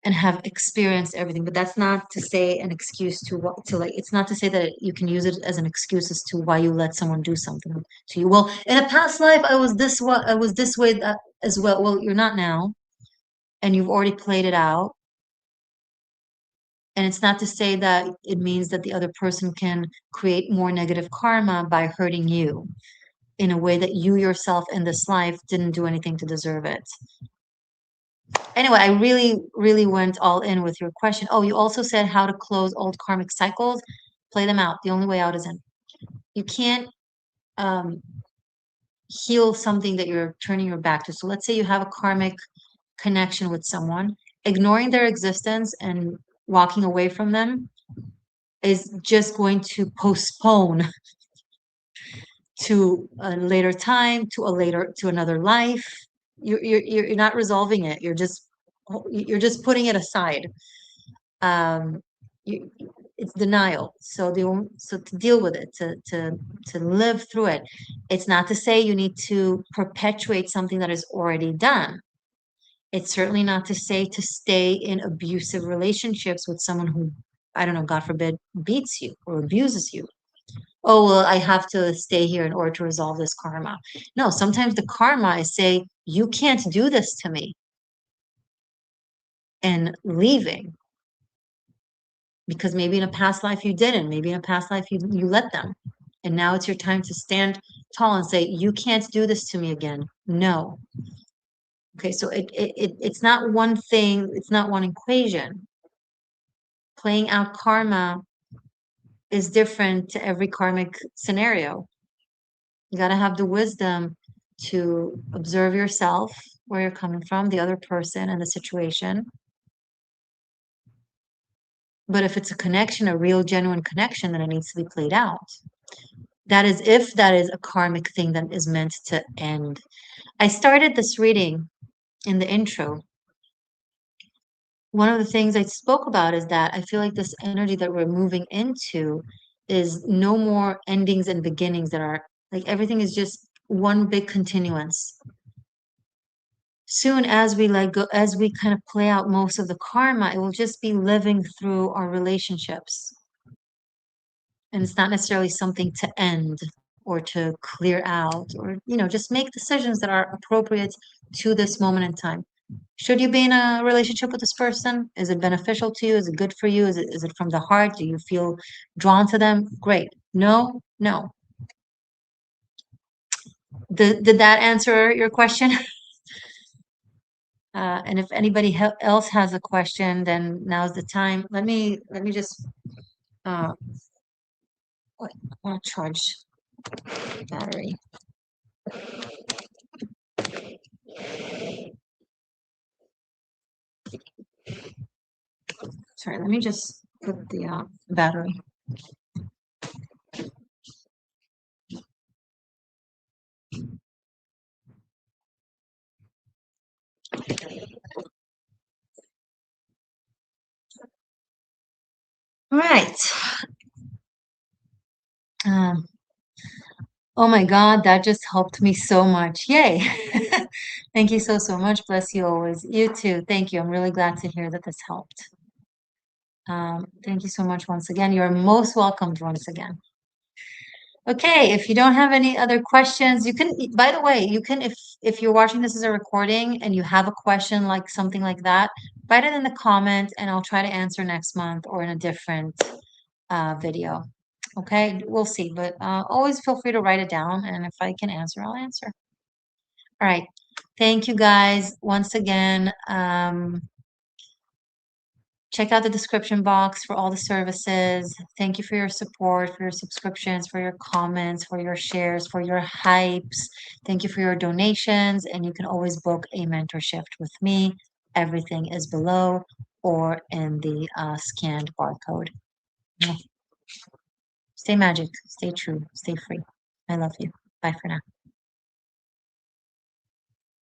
and have experienced everything. But that's not to say an excuse to what to like. It's not to say that you can use it as an excuse as to why you let someone do something to you. Well, in a past life, I was this way as well. Well, you're not now, and you've already played it out. And it's not to say that it means that the other person can create more negative karma by hurting you in a way that you yourself in this life didn't do anything to deserve it. Anyway, I really, really went all in with your question. Oh, you also said how to close old karmic cycles. Play them out. The only way out is in. You can't um, heal something that you're turning your back to. So let's say you have a karmic connection with someone, ignoring their existence and walking away from them is just going to postpone to a later time, to another life. You're not resolving it. You're just putting it aside. Um, you, it's denial. So to deal with it, to live through it, it's not to say you need to perpetuate something that is already done. It's certainly not to say to stay in abusive relationships with someone who, I don't know, God forbid, beats you or abuses you. Oh, well, I have to stay here in order to resolve this karma. No, sometimes the karma is say, you can't do this to me, and leaving. Because maybe in a past life you didn't. Maybe in a past life you let them. And now it's your time to stand tall and say, you can't do this to me again. No. Okay, so it's not one thing, it's not one equation. Playing out karma is different to every karmic scenario. You got to have the wisdom to observe yourself, where you're coming from, the other person, and the situation. But if it's a connection, a real, genuine connection, then it needs to be played out. That is, if that is a karmic thing that is meant to end. I started this reading in the intro one of the things I spoke about is that I feel like this energy that we're moving into is no more endings and beginnings that are like everything is just one big continuance. Soon as we let go, as we kind of play out most of the karma, it will just be living through our relationships. And it's not necessarily something to end or to clear out or, just make decisions that are appropriate to this moment in time. Should you be in a relationship with this person? Is it beneficial to you? Is it good for you? Is it from the heart? Do you feel drawn to them? Great. No, no. Did that answer your question? And if anybody else has a question, then now's the time. Let me just uh wait, I want to charge the battery. Sorry, let me just put the battery. All right. Um, oh my God, that just helped me so much. Yay. Thank you so much. Bless you always. You too. Thank you. I'm really glad to hear that this helped. Thank you so much once again. You're most welcomed once again. Okay, if you don't have any other questions, you can, by the way, you can, if you're watching this as a recording and you have a question like something like that, write it in the comment and I'll try to answer next month or in a different video. Okay, we'll see, but always feel free to write it down and if I can answer, I'll answer. All right. Thank you guys once again. Check out the description box for all the services. Thank you for your support, for your subscriptions, for your comments, for your shares, for your hypes. Thank you for your donations. And you can always book a mentorship with me. Everything is below or in the scanned barcode. Stay magic, stay true, stay free. I love you. Bye for now.